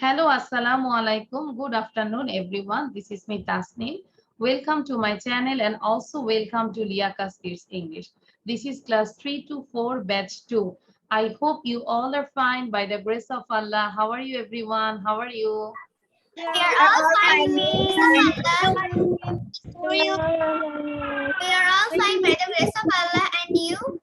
Hello, assalamu alaikum. Good afternoon, everyone. This is me, Tasneem. Welcome to my channel and also welcome to Liakas Kids English. This is class 3 to 4, batch 2. I hope you all are fine by the grace of Allah. How are you, everyone? How are you? We are all fine, Miss. We We are all fine by the grace of Allah, and you?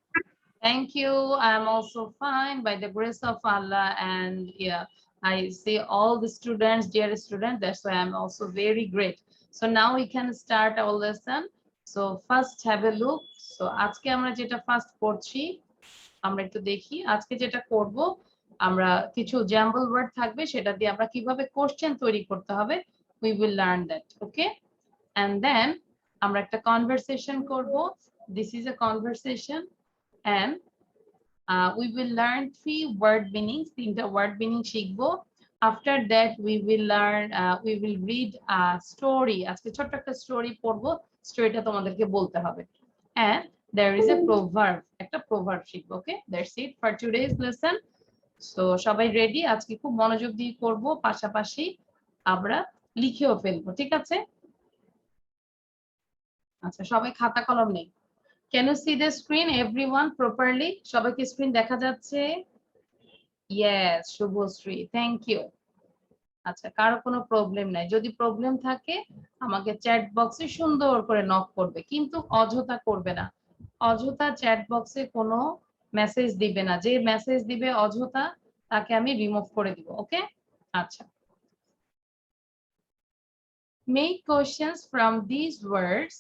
Thank you. I'm also fine by the grace of Allah. And yeah, I see all the students, dear students. That's why I'm also very great. So now we can start our lesson. So first have a look. So আজকে আমরা যেটা first করছি আমরা একটু দেখি আজকে যেটা করব আমরা কিছু জ্যাম্বল ওয়ার্ড থাকবে সেটা দিয়ে আমরা কিভাবে কোশ্চেন তৈরি করতে হবে we will learn that. Okay, and then আমরা একটা কনভারসেশন করব. This is a conversation and we will learn 3 word meanings, 3টা word meaning শিখবো. After that we will learn we will read a story. আজকে ছোট্ট একটা স্টোরি পড়বো, স্টোরিটা তোমাদেরকে বলতে হবে. And there is a proverb, একটা proverb শিখবো. Okay, that's it for today's lesson. So সবাই রেডি? আজকে খুব মনোযোগ দিয়ে করব, পাশাপাশি আমরা লিখেও ফেলবো, ঠিক আছে? আচ্ছা, সবাই খাতা কলম নেই? Can you see the screen everyone properly? সবাইকে স্ক্রিন দেখা যাচ্ছে? Yes, Subhashree, thank you. আচ্ছা, কারো কোনো প্রবলেম নাই? যদি প্রবলেম থাকে আমাকে চ্যাট বক্সে সুন্দর করে নক করবে, কিন্তু অযথা করবে না। অযথা চ্যাট বক্সে কোনো মেসেজ দিবে না। যে মেসেজ দিবে অযথা তাকে আমি রিমুভ করে দিব। ওকে, আচ্ছা। Make questions from these words.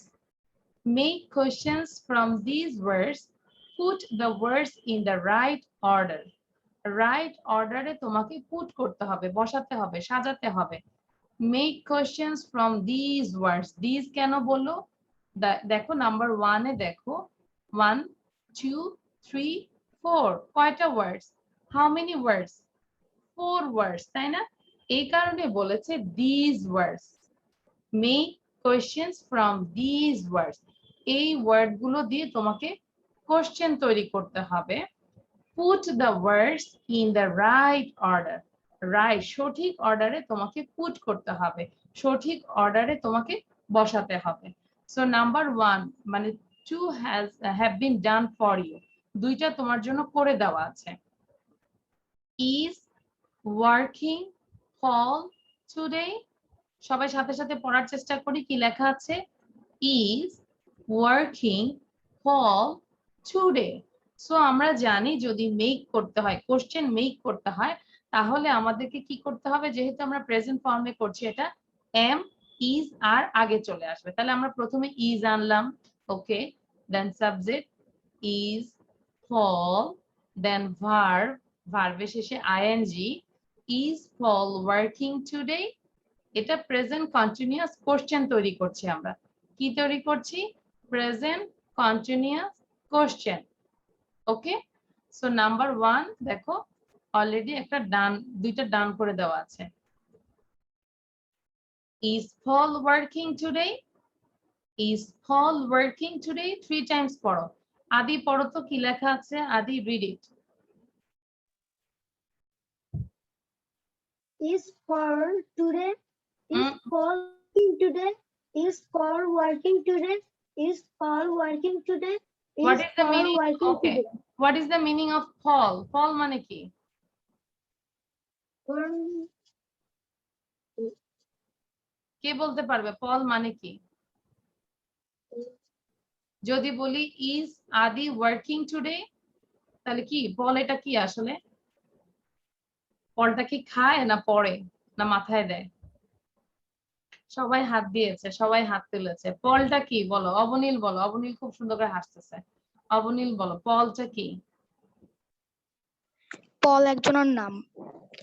Make questions from these words. Put the words in the right order. Right order এ তোমাকে put করতে হবে, বসাতে হবে, সাজাতে হবে. Make questions from these words. These কেন বললো? দেখো নাম্বার 1 এ দেখো 1 2 3 4 কয়টা words? How many words? 4 words, তাই না? এই কারণে বলেছে these words. Make questions from these words. এই ওয়ার্ড গুলো দিয়ে তোমাকে কোশ্চেন তৈরি করতে হবে. Put the words in the right order. Right, সঠিক অর্ডারে তোমাকে পুট করতে হবে, সঠিক অর্ডারে তোমাকে বসাতে হবে. So number 1 মানে 2 have been done for you. দুইটা তোমার জন্য করে দেওয়া আছে. Is working Paul today? সবাই সাথে সাথে পড়ার চেষ্টা করি কি লেখা আছে. Is working Paul today? So আমরা জানি যদি মেক করতে হয়, কোশ্চেন মেক করতে হয়, তাহলে আমাদেরকে কি করতে হবে? যেহেতু আমরা প্রেজেন্ট ফর্মে করছি, এটা এম ইজ আর আগে চলে আসবে। তাহলে আমরা প্রথমে ইজ আনলাম, okay, then subject is, Paul, then verb, ভার্বের শেষে ING. Is Paul working today? এটা প্রেজেন্ট কন্টিনিউয়াস কোশ্চেন তৈরি করছি আমরা। কি তৈরি করছি? Present continuous question. Okay, so number 1 দেখো অলরেডি একটা ডান, দুইটা ডান করে দেওয়া আছে. Is Paul working today? Is Paul working today? 3 times পড়ো। আদি পড়ো তো কি লেখা আছে, আদি read it. Is Paul today? Is Paul working today? Is Paul working today? Is Paul working today? What is the Paul meaning? working Okay, today? what is the meaning of Paul? Paul মানে কি? কে বলতে পারবে পল মানে কি? যদি বলি is Adi working today, তাহলে কি পল এটা কি আসলে? পলটা কি খায় না পড়ে না মাথায় দেয়? সবাই হাত দিয়েছে, সবাই হাত তুলেছে। পলটা কি বলো? অবনীল বলো, অবনীল খুব সুন্দর করে হাসতেছে। অবনীল বলো পলটা কি? পল একজনের নাম।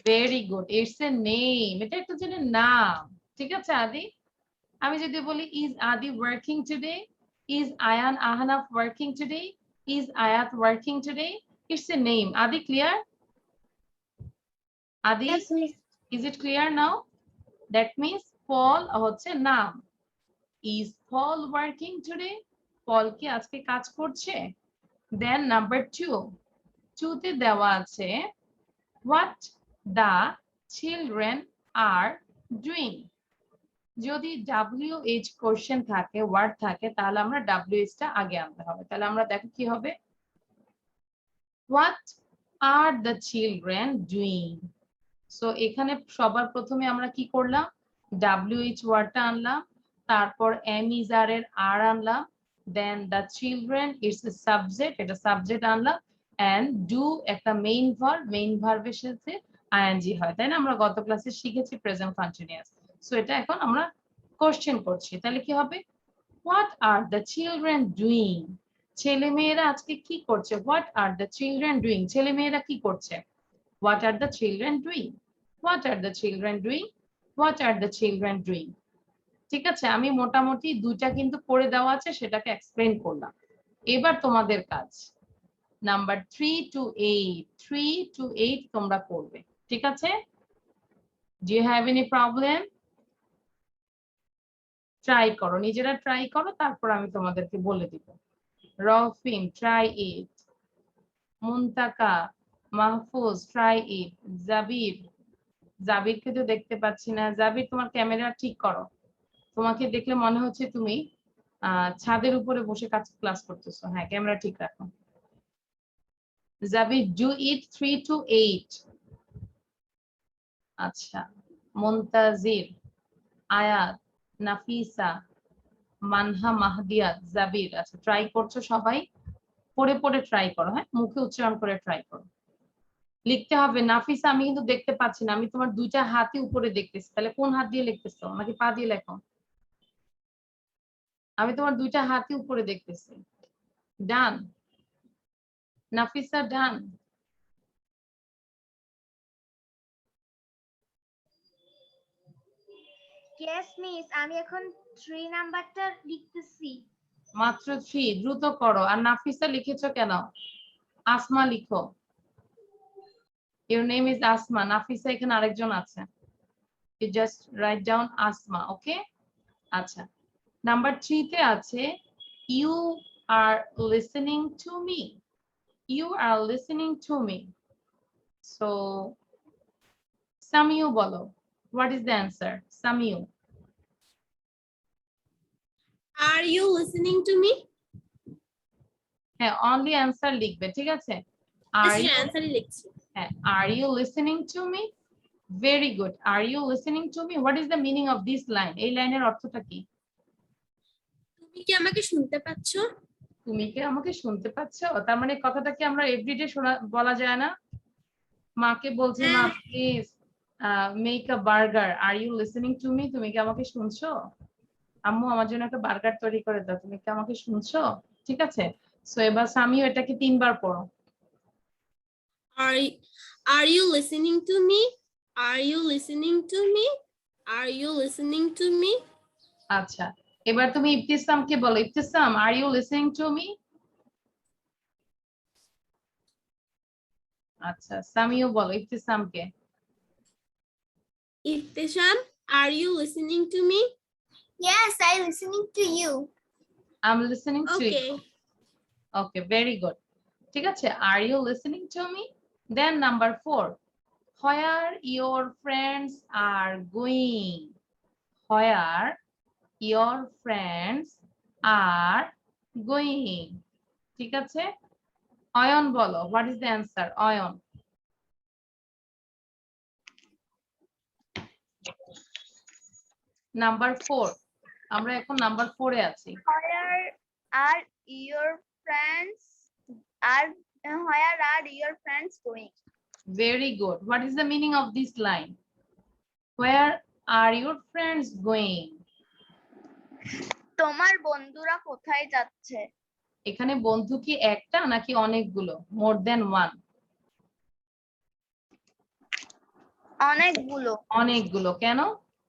Very good, it's a name. এটা একটা জনের নাম, ঠিক আছে আদি? আমি যদি বলি is Adi working today, is Ayan Ahnaf working today, is Ayat working today, it's a name. Adi clear? Adi, Yes, Miss. Is it clear now? That means Paul হচ্ছে নাম. Is Paul working today? Paul কি আজকে কাজ করছে? দেন নাম্বার 2, 2 তে দেওয়া আছে what the children are doing? যদি WH কোশ্চেন থাকে, ওয়ার্ড থাকে, তাহলে আমরা WH টা আগে আনতে হবে। তাহলে আমরা দেখো কি হবে, what are the children doing? So এখানে সবার প্রথমে আমরা কি করলাম, WH ওয়ার্ডটা আনলাম, তারপর am is are এর আর আনলাম, দেন the children is the subject, এটা সাবজেক্ট আনলাম, and do একটা মেইন ভার্বের সাথে ing হয়, তাই না? আমরা গত ক্লাসে শিখেছি প্রেজেন্ট কন্টিনিউয়াস। সো এটা এখন আমরা কোশ্চেন করছি, তাহলে কি হবে, what are the children doing? ছেলে মেয়েরা আজকে কি করছে? what are the children doing? ছেলে মেয়েরা কি করছে? what are the children doing? what are the children doing? what are the children doing? ঠিক আছে, আমি মোটামুটি দুইটা কিন্তু করে দেওয়া আছে, সেটাকে এক্সপ্লেন করলাম। এবার তোমাদের কাজ নাম্বার 3 to 8 তোমরা করবে, ঠিক আছে? Do you have any problem? Try করো, নিজেরা ট্রাই করো, তারপর আমি তোমাদেরকে বলে দিব। Rafin try it, Muntaka, Mahfuz try it, জাবিরকে তো দেখতে পাচ্ছি না। জাবির, তোমার ক্যামেরা ঠিক করো, তোমাকে দেখলে মনে হচ্ছে তুমি ছাদের উপরে বসে ক্লাস করতেছো। হ্যাঁ, ক্যামেরা ঠিক রাখো। জাবির, ডু ইট 3 to 8। আচ্ছা, মুনতাজির, আয়াত, নাফিসা, মানহা, মাহদিয়া, জাবির। আচ্ছা, ট্রাই করছো সবাই, পড়ে পড়ে ট্রাই করো, হ্যাঁ, মুখে উচ্চারণ করে ট্রাই করো। লিখতে হবে। নাফিসা, আমি কিন্তু দেখতে পাচ্ছি না, আমি তোমার দুইটা হাতই উপরে দেখতেছি, তাহলে কোন হাত দিয়ে লিখতেছো, নাকি পা দিয়ে লেখো? আমি তোমার দুইটা হাতই উপরে দেখতেছি। ডান নাফিসা, ডান। Yes, miss. আমি এখন 3 নাম্বারটা লিখতেছি। মাত্র 3, দ্রুত করো। আর নাফিসা লিখেছো কেন? আসমা লিখো। Your name is Asma. Nafisa এখানে আরেকজন আছে। You just write down Asma, okay? আচ্ছা, নাম্বার 3 তে আছে you are listening to me. You are listening to me. So Samiu বলো, what is the answer? Samiu, Are you listening to me? হ্যাঁ, only answer লিখবে, ঠিক আছে? Yes, Are you, answer লিখছি। হ্যাঁ, are you listening to me? Very good. Are you listening to me? What is the meaning of this line? এই লাইনের অর্থটা কি? তুমি কি আমাকে শুনতে পাচ্ছ? তুমি কি আমাকে শুনতে পাচ্ছ? তার মানে কথাটা কি আমরা এভরিডে বলা যায় না? মাকে বলছে, মা please make a burger, are you listening to me? তুমি কি আমাকে শুনছো? আম্মু, আমার জন্য একটা বার্গার তৈরি করে দাও, তুমি কি আমাকে শুনছো? ঠিক আছে, সো এবার সামিও এটাকে 3 বার পড়ো। Are you listening to me? Are you listening to me? Are you listening to me? আচ্ছা, এবার তুমি ইবতিসামকে বলো। Ibtisam, are you listening to me? আচ্ছা, সামিও বলো ইবতিসামকে। Iftisham, are you listening to me? Yes, I listening to you. I'm listening to you. Okay. Okay, very good. ঠিক আছে, are you listening to me? Then number 4, where your friends are going? Where your friends are going? ঠিক আছে, অয়ন বলো, what is the answer? Ayan. Number 4, আমরা এখন number 4 এ আছি। Where are your friends are where are your friends going? Very good. What is the meaning of this line? Where are your friends going? তোমার বন্ধুরা কোথায় যাচ্ছে? এখানে বন্ধু কি একটা নাকি অনেকগুলো? More than one? অনেকগুলো। অনেকগুলো। কেন?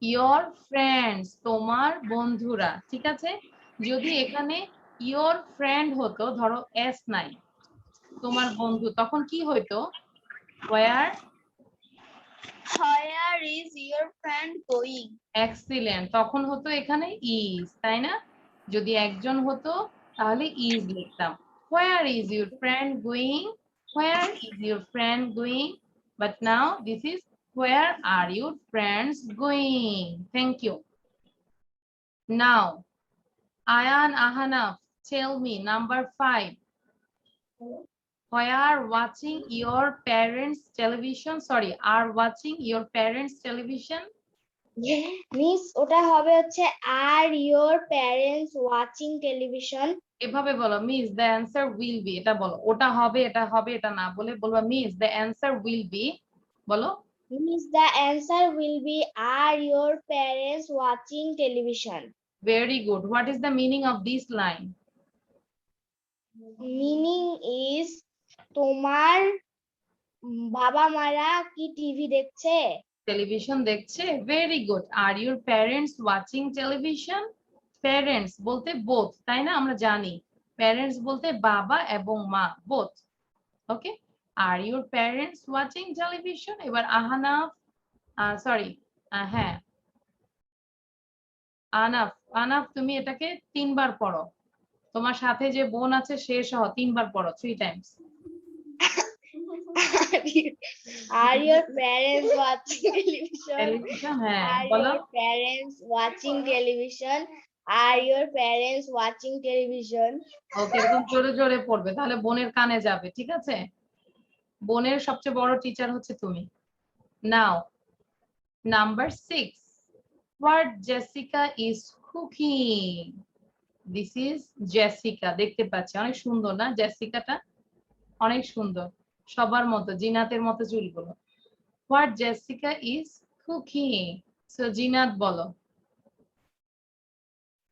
Your friends, তোমার বন্ধুরা, ঠিক আছে? যদি এখানে your friend হতো, ধরো s নাই, তোমার বন্ধু, তখন কি হইতো? Where is your friend going? excellent, তখন হতো এখানে is, তাই না? যদি একজন হতো তাহলে is লিখতাম। Where is your friend going? Where is your friend going? But now this is Where are your friends going? Thank you. Now, Ayan Ahanaf, tell me number 5. Where watching your parents television? Sorry, are watching your parents television? Miss ওটা হবে হচ্ছে are your parents watching television এভাবে বলো miss the answer will be, এটা বলো। ওটা হবে এটা না বলে বলবা miss the answer will be, বলো। Miss the answer will be are your parents watching television. Very good. What is the meaning of this line? Meaning is তোমার বাবা মারা কি টিভি দেখছে? টেলিভিশন দেখছে। Very good. Are your parents watching television? Parents বলতে both, তাই না? আমরা জানি প্যারেন্টস বলতে বাবা এবং মা, both. Okay, are your parents watching television. এবার আহানাফ, সরি, হ্যাঁ আনাফ, আনাফ তুমি এটাকে 3 বার পড়ো। তোমার সাথে যে বোন আছে সে সহ 3 বার পড়ো, 3 Times. Are your parents watching television? Television, হ্যাঁ Are বলো। your parents watching television? Are your parents watching television? ওকে, এরকম জোরে জোরে পড়বে, তাহলে বোনের কানে যাবে, ঠিক আছে? বোনের সবচেয়ে বড় টিচার হচ্ছে তুমি। নাও number 6, what Jessica is cooking? This is Jessica, দেখতে পাচ্ছি অনেক সুন্দর না জেসিকাটা? অনেক সুন্দর, সবার মতো, জিনাতের মতো চুলগুলো। What Jessica is cooking? So Zinat বলো,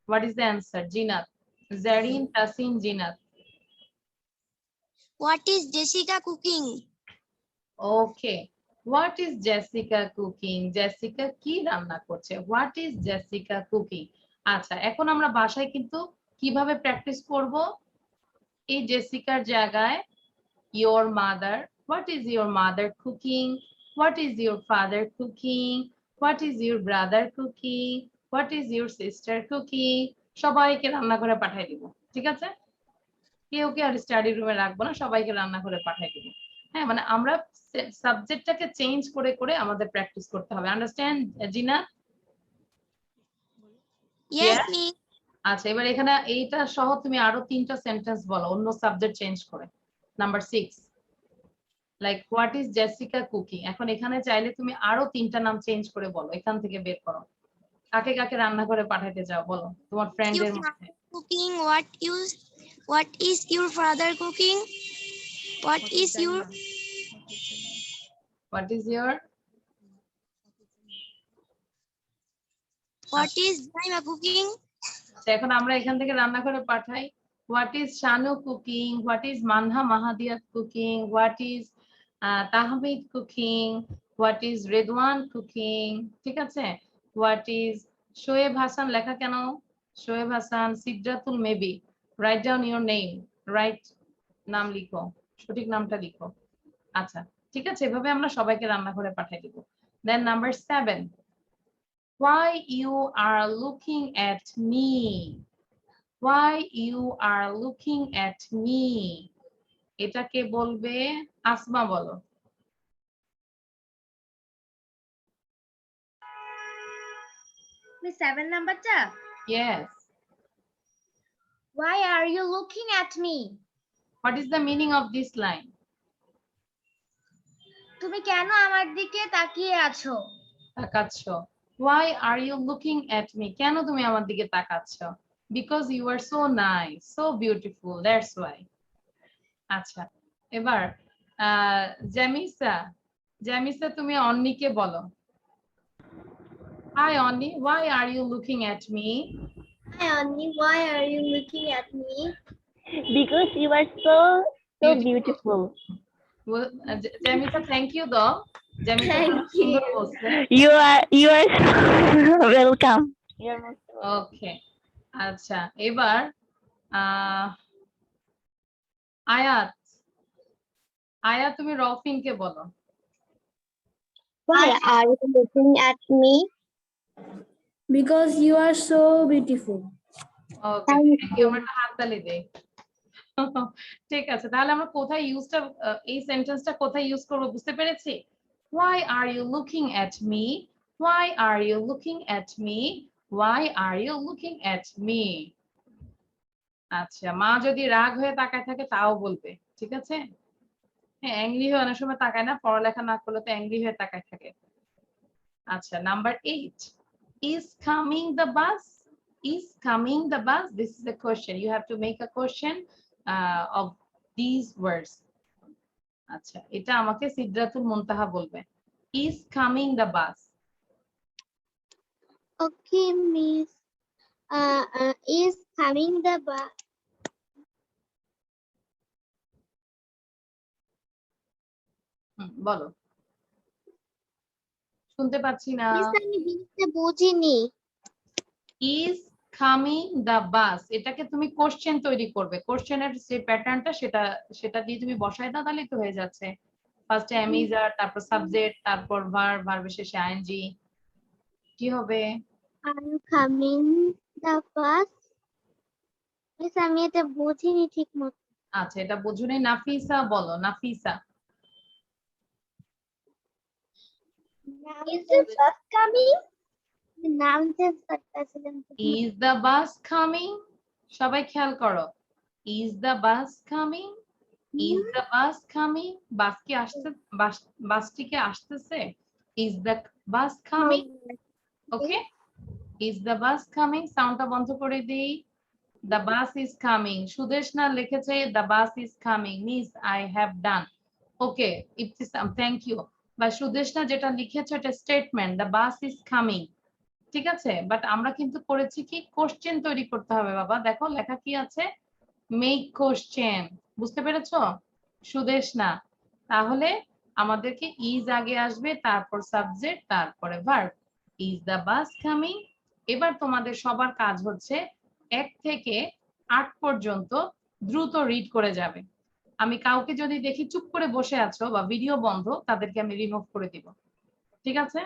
what is the answer? Zinat, Zarin, Tasin, Zinat. What is Jessica cooking? Okay, what is Jessica cooking? Jessica কি রান্না করছে? What is Jessica cooking? আচ্ছা, এখন আমরা বাসায় কিন্তু কিভাবে প্র্যাকটিস করব? এই জেসিকার জায়গায় your mother, what is your mother cooking? What is your father cooking? What is your brother cooking? What is your sister cooking? সবাইকে রান্না করে পাঠিয়ে দিব, ঠিক আছে? কেউ কে আর স্টাডি রুমে রাখবো না, সবাইকে রান্না করে পাঠিয়ে দিব। হ্যাঁ, মানে আমরা সাবজেক্টটাকে চেঞ্জ করে করে আমাদের প্র্যাকটিস করতে হবে। আন্ডারস্ট্যান্ড জিনা? Yes, miss. আচ্ছা, এবার এখানে এইটা সহ তুমি আরো 3টা সেন্টেন্স বলো অন্য সাবজেক্ট চেঞ্জ করে। Number 6, like what is Jessica cooking. এখন এখানে চাইলে তুমি আরো 3টা নাম চেঞ্জ করে বলো, এখান থেকে বের করো। কাকে কাকে রান্না করে পাঠাতে চাও বলো তোমার ফ্রেন্ডদের মধ্যে। Cooking. What is your father cooking? What is your what is your What is Jaima cooking? এখন আমরা এখান থেকে রান্না করে পাঠাই। What is Shanu cooking? What is Manha Mahadiyat cooking? What is Tahmid cooking? What is Redwan cooking? ঠিক আছে, হোয়াট ইজ শোয়েব হাসান, লেখা কেন Shoaib Hasan? Sidratul maybe, write down your name, write নাম লিখো, সঠিক নামটা লিখো। আচ্ছা, ঠিক আছে, এভাবে আমরা সবাইকে রান্না করে পাঠিয়ে দিব। দেন number 7, why you are looking at me? Why you are looking at me? এটাকে বলবে আসমা, বলো। Miss 7 number টা? Yes. Why are you looking at me? What is the meaning of this line? তুমি কেন আমার দিকে তাকিয়ে আছো? তাকাচ্ছ। Why are you looking at me? কেন তুমি আমার দিকে তাকাচ্ছ? Because you are so nice, so beautiful, that's why. আচ্ছা, এবার জামিসা, জামিসা তুমি অন্নিকে বলো। Hi Onni, why are you looking at me? Hi Annie, why are you looking at me? Because you are so beautiful. Well, Jamisa, thank you though. Jamisa, Thank you. You are welcome. You're most welcome. Okay. আচ্ছা, এবার আয়াত, আয়াত তুমি রফিনকে বলো। Why are you looking at me? Because you are so beautiful. Okay, Thank thank you. আমরা একটা হাততালি দেই। ঠিক আছে, তাহলে আমরা কোথায় ইউজটা, এই সেন্টেন্সটা কোথায় ইউজ করব বুঝতে পেরেছি? Why are you looking at me? Why are you looking at me? Why are you looking at me? আচ্ছা, মা যদি রাগ হয়ে তাকায় থাকে তাও বলবে, ঠিক আছে? হ্যাঁ, অ্যাংরি হয়ে অনেক সময় তাকায় না, পড়ালেখা না করলে তো অ্যাংরি হয়ে তাকায় থাকে। আচ্ছা, number 8, is coming the bus? Is coming the bus? This is a question. You have to make a question of these words. আচ্ছা, এটা আমাকে সিদরাতুল মুনতাহা বলবে। Is coming the bus? Okay, miss. Is coming the bus? বলো, শুনতে পাচ্ছি না। Miss, আমি জিনিসটা বুঝিনি। Is coming the bus? এটাকে তুমি কোশ্চেন তৈরি করবে। কোশ্চেনের যে প্যাটার্নটা সেটা দিয়ে তুমি বসায় দাও, তাহলে তো হয়ে যাচ্ছে। ফার্স্টে am is are, তারপর সাবজেক্ট, তারপর ভার্ব, ভার্বের শেষে আইএনজি। কি হবে? Are you coming the bus? Miss, আমি এটা বুঝিনি ঠিক মতো। আচ্ছা, এটা বুঝুনি। নাফিসা বলো, Nafisa. Is the bus coming? নাম যে পাচ্ছিলাম। Is the bus coming? সবাই খেয়াল করো। Is the bus coming? Is the bus coming? বাস কি আসছে? বাসটি কি আসতেছে? Is the bus coming? Okay? Is the bus coming? সাউন্ডটা বন্ধ করে দেই। The bus is coming. Sudeshna লিখেছে the bus is coming. Miss, I have done. Okay, Ibtisam, thank you. বা সুদেশনা যেটা লিখেছে এটা statement, the bus is coming. ঠিক আছে, বাট আমরা কিন্তু করেছি কি কোশ্চেন তৈরি করতে হবে বাবা। দেখো লেখা কি আছে, মেক কোশ্চেন। বুঝতে পেরেছো সুদেশনা? তাহলে আমাদেরকে ইজ আগে আসবে, তারপর সাবজেক্ট, তারপরে verb. Is the bus coming? এবার তোমাদের সবার কাজ হচ্ছে 1 থেকে 8 পর্যন্ত দ্রুত রিড করে যাবে। আমি কাউকে যদি দেখি চুপ করে বসে আছো বা ভিডিও বন্ধ, তাদেরকে আমি রিমুভ করে দিব, ঠিক আছে?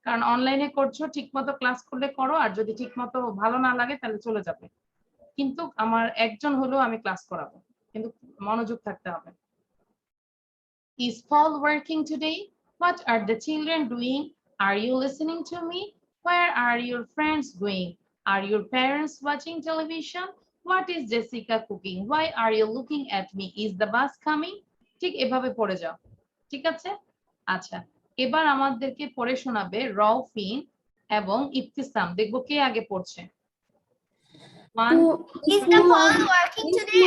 কারণ অনলাইনে করছো, ঠিকমতো ক্লাস করলে করো, আর যদি ঠিকমতো ভালো না লাগে তাহলে চলে যাবে। কিন্তু আমার একজন হলেও আমি ক্লাস করাবো, কিন্তু মনোযোগ থাকতে হবে। Is Paul working today? What are the children doing? Are you listening to me? Where are your friends going? Are your parents watching television? What is Jessica cooking? Why are you looking at me? Is the bus coming? ঠিক এভাবে পড়ে যাও, ঠিক আছে? আচ্ছা, এবার আমাদেরকে পড়ে শোনাবে রওফিন এবং ইবতিসাম। দেখবো কে আগে পড়ছে। Is the Paul working today?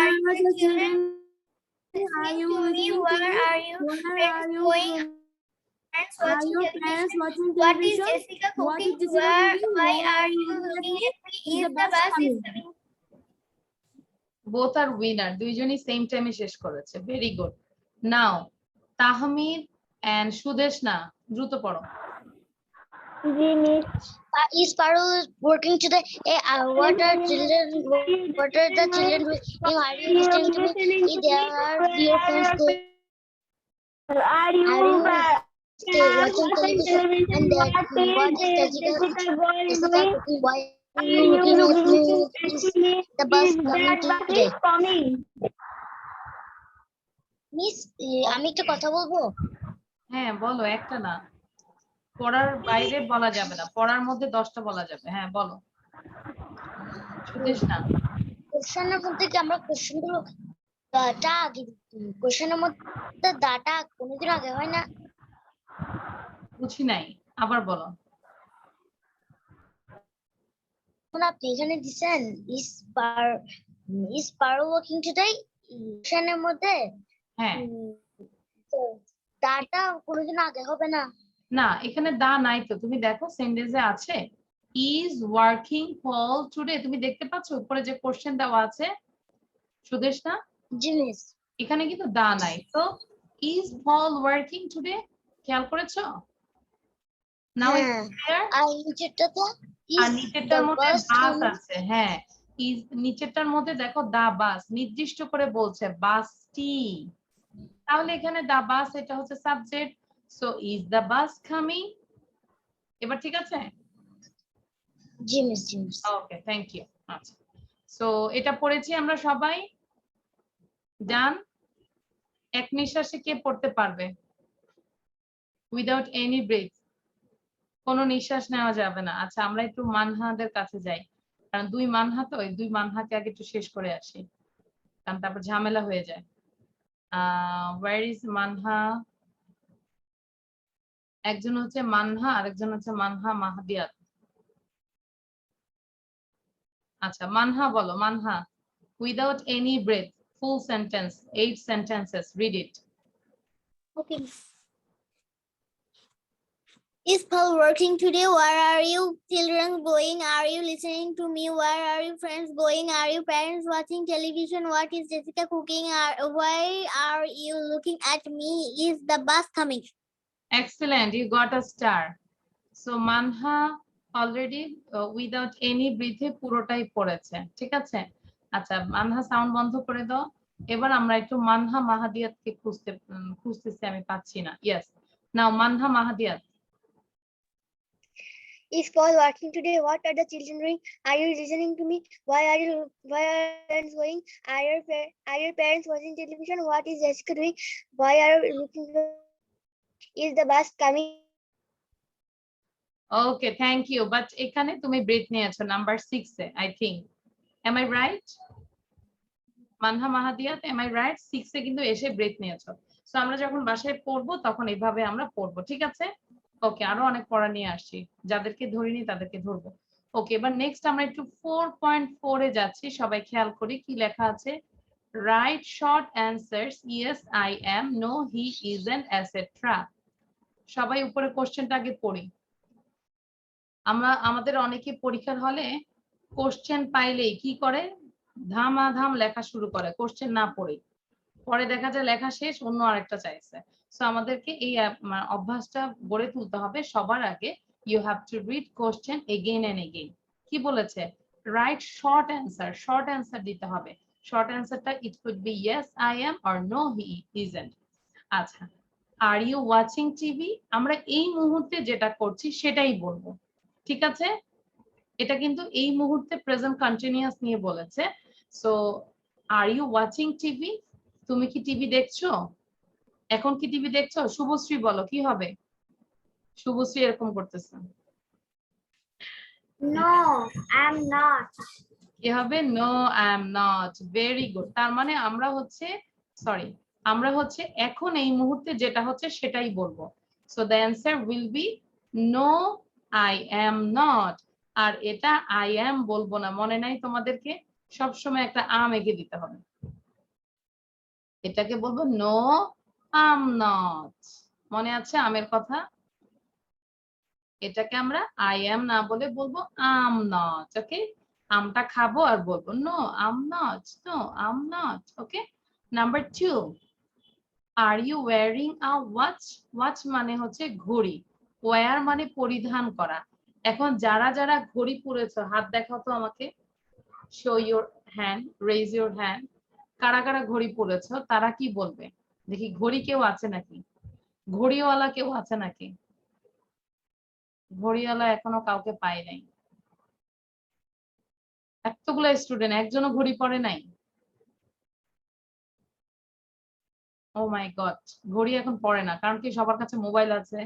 Are your children listening to me? Where are your friends going? Are your parents watching What is television? Jessica What is cooking? Jessica cooking? Why are you looking at me? Is the bus is coming? both are winner, দুইজনই same টাইমে শেষ করেছে। Very good. Now Tahmid and Sudeshna দ্রুত পড়ো। Is Parul working today? What are the children doing? Are you listening to me? There are your friends going. Are you Watching television? And what is Jessica cooking? Why are you looking at me? Is the bus coming today? Miss, আমি একটা কথা বলবো? হ্যাঁ বলো, একটা না, পড়ার বাইরে বলা যাবে না, পড়ার মধ্যে 10টা বলা যাবে। হ্যাঁ বলো সুদেশনা। কোশ্চেনের মধ্যে কি আমরা কোশ্চেনগুলো দাটা আগে কোশ্চেনের মধ্যে দাটা কোনোদিন আগে হয় না? বুঝি নাই, আবার বলো। আপনি এখানে দিছেন is Parul working today? কোশ্চেনের মধ্যে হ্যাঁ দাটা কোনোদিন আগে হবে না? না, এখানে দা নাই তো, তুমি দেখো সেন্টেন্সে আছে is working Paul today, তুমি দেখতে পাচ্ছ উপরে যে কোশ্চেন দেওয়া আছে সুদেশনা? জি মিস। এখানে কিন্তু দা নাই, তো is Paul working today খেয়াল করেছো? নাও আর নিচেরটাতে আর নিচেরটার মধ্যে বাস আছে। হ্যাঁ, is নিচেরটার মধ্যে দেখো দা বাস নির্দিষ্ট করে বলছে বাসটি, তাহলে এখানে দা বাস এটা হচ্ছে subject. So is the bus coming? এবার ঠিক আছে? জি মিস, জি মিস। Okay, thank you. আচ্ছা, সো এটা পড়েছি আমরা সবাই। জান, এক নিঃশ্বাসে কে পড়তে পারবে? উইদাউট এনি ব্রেথ, কোনো নিঃশ্বাস নেওয়া যাবে না। আচ্ছা আমরা একটু মানহাদের কাছে যাই, কারণ 2 মানহা তো, এই 2 মানহাকে আগে একটু শেষ করে আসি, কারণ তারপর ঝামেলা হয়ে যায়। Where is Manha? একজন হচ্ছে মানহা, আরেকজন হচ্ছে মানহা মাহাদিয়াত। আচ্ছা মানহা বলো, Manha. Without any breath, full sentence, 8 sentences, read it. Okay. Is Paul working today? Where are you children going? Are you listening to me? Where are you friends going? Are you parents watching television? What is Jessica cooking? Why are you looking at me? Is the bus coming? Excellent, you got a star. So Manha already without any ব্রিথে পুরোটাই পড়েছে, ঠিক আছে। আচ্ছা Manha sound বন্ধ করে দাও। এবার আমরা একটু মানহা মাহাদিয়াতকে খুঁজতেছি, আমি পাচ্ছি না। Yes, now Manha Mahadiyat. Is Paul working today? What are the children doing? Are you listening to me? Why are parents going? Are your parents watching television? What is Jessica doing? Why are you looking? Is the bus coming? Okay, thank you. But এখানে তুমি breath নিয়েছো number 6 এ, I think. Am I right? Manha Mahadiyat, am I right? 6 এ কিন্তু এসে breadth নিয়েছো। So আমরা যখন বাসায় পড়বো তখন এইভাবে আমরা পড়বো, ঠিক আছে। ওকে, আরো অনেক পড়া নিয়ে আসছি, যাদেরকে ধরিনি তাদেরকে ধরবো। ওকে, এবার নেক্সট আমরা একটু 4.4 এ যাচ্ছি। সবাই খেয়াল করি কি লেখা আছে। Write short answers, yes I am, no he isn't, etcetera. সবাই উপরে কোশ্চেনটা আগে পড়ি। আমাদের অনেকে পরীক্ষার হলে কোশ্চেন পাইলেই কি করে, ধামাধাম লেখা শুরু করে কোশ্চেন না পড়ে, পরে দেখা যায় লেখা শেষ, অন্য আরেকটা চাইছে। সো আমাদেরকে এই অভ্যাসটা গড়ে তুলতে হবে। সবার আগে you have to read question again and again. কি বলেছে? Write short answer, short answer দিতে হবে। শর্ট অ্যান্সারটা it could be yes I am or no he isn't. আচ্ছা, আর ইউ ওয়াচিং টিভি? আমরা এই মুহূর্তে যেটা করছি সেটাই বলবো, ঠিক আছে। এটা কিন্তু এই মুহূর্তে প্রেজেন্ট কন্টিনিউয়াস নিয়ে বলেছে। So are you watching TV? তুমি কি টিভি দেখছো? এখন কি টিভি দেখছো? শুভশ্রী বলো কি হবে? শুভশ্রী এরকম করতেছে। No, I'm not. কি হবে? No I am not. Very good. তার মানে আমরা হচ্ছে এখন এই মুহূর্তে যেটা হচ্ছে সেটাই বলবো। So the answer will be no I am not. আর এটা আই এম বলবো না, মনে নাই তোমাদেরকে? সবসময় একটা আম এঁকে দিতে হবে। এটাকে বলবো নো আম নট। মনে আছে আমের কথা? এটাকে আমরা আই এম না বলে বলবো আম নট। ওকে, আমটা খাবো আর বলবো no I'm not, no I'm not. Okay, number 2, are you wearing a watch? Watch মানে হচ্ছে ঘড়ি, ওয়্যার মানে পরিধান করা। এখন যারা যারা ঘড়ি পরেছো হাত দেখাও তো আমাকে, show your hand, raise your hand. কারা কারা ঘড়ি পরেছো তারা কি বলবে দেখি? ঘড়ি কেউ আছে নাকি? ঘড়িওয়ালা কেউ আছে নাকি? ঘড়িওয়ালা এখনো কাউকে পাই নাই। এতগুলো স্টুডেন্ট, একজনও ঘড়ি পরে নাই? ও মাই গড, ঘড়ি এখন পরে না, কারণ কি সবার কাছে মোবাইল আছে,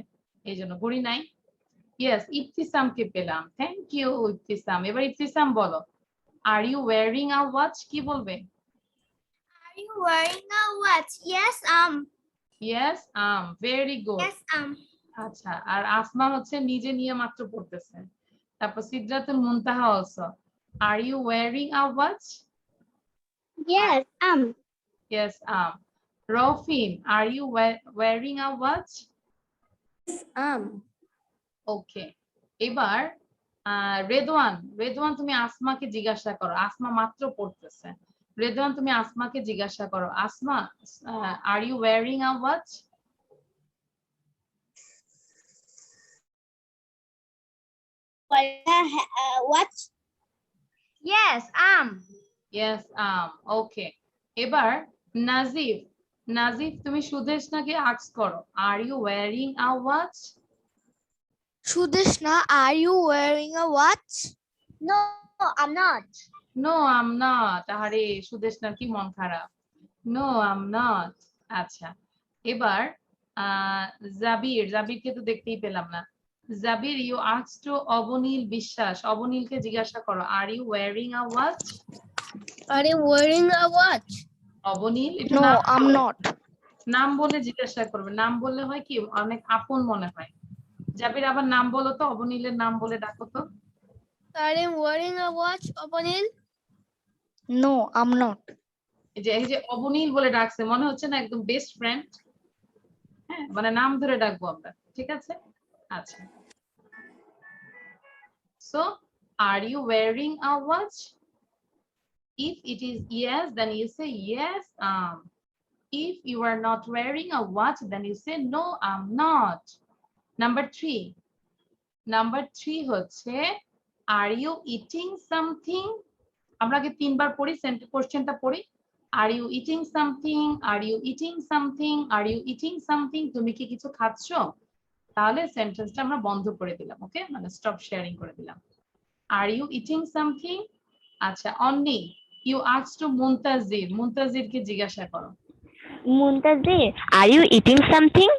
এই জন্য ঘড়ি নাই। ইয়েস, ইফতিসামকে পেলাম, থ্যাংক ইউ ইফতিসাম। এবার ইফতিসাম বলো, are you wearing a watch? কি বলবে? Are you wearing a watch? Yes, yes very good. Yes, আচ্ছা, আর আসমা হচ্ছে নিজে নিয়ে মাত্র পড়তেছে। তারপর Sidratul Muntaha also, are you wearing a watch? Yes, yes Rafin, are you wearing a watch? Okay, এবার রেদওয়ান তুমি আসমাকে জিজ্ঞাসা করো, আসমা মাত্র পড়তেছে। রেদওয়ান তুমি আসমাকে জিজ্ঞাসা করো, Asma are you wearing a watch? watch? Yes, yes okay, এবার নাজিফ তুমি সুদেশনাকে আস্ক করো, are you wearing a watch? Sudeshna, are you wearing a watch? No, I'm not. No I'm not. আরে সুদেশনার কি মন খারাপ, নো আম নট। আচ্ছা, এবার জাবিরকে তো দেখতেই পেলাম না। Jabir, you ask to Abanil Biswas. অবনীলকে জিজ্ঞাসা করো, are you wearing a watch? Are you wearing a watch? Abanil, একটু No, নাম I'm বলো। not. নাম বলে জিজ্ঞাসা করবে, নাম বললে হয় কি অনেক আপন মনে হয়। জাবির, আবার নাম বলো তো, অবনীলের নাম বলে ডাকো তো। Are you wearing a watch, Opanil? No, I'm not. এই যে অবনীল বলে ডাকছে, মনে হচ্ছে না একদম বেস্ট ফ্রেন্ড? হ্যাঁ, মানে নাম ধরে ডাকবো আমরা, ঠিক আছে? আচ্ছা, so are you wearing a watch? If it is yes, then you say yes. If you are not wearing a watch, then you say no, I'm not. Number 3. Number 3 হচ্ছে, are you eating something? আমরা আগে 3 বার পড়ি, কোশ্চেনটা পড়ি। Are you eating something? Are you eating something? Are you eating something? তুমি কি কিছু খাচ্ছো? তাহলে সেন্টেন্সটা আমরা বন্ধ করে দিলাম, ওকে, মানে স্টপ শেয়ারিং করে দিলাম। Are you eating something? আচ্ছা, অন্নি, you asked to মুনতাজির। মুনতাজিরকে জিজ্ঞাসা করো। Muntazir, are you eating something?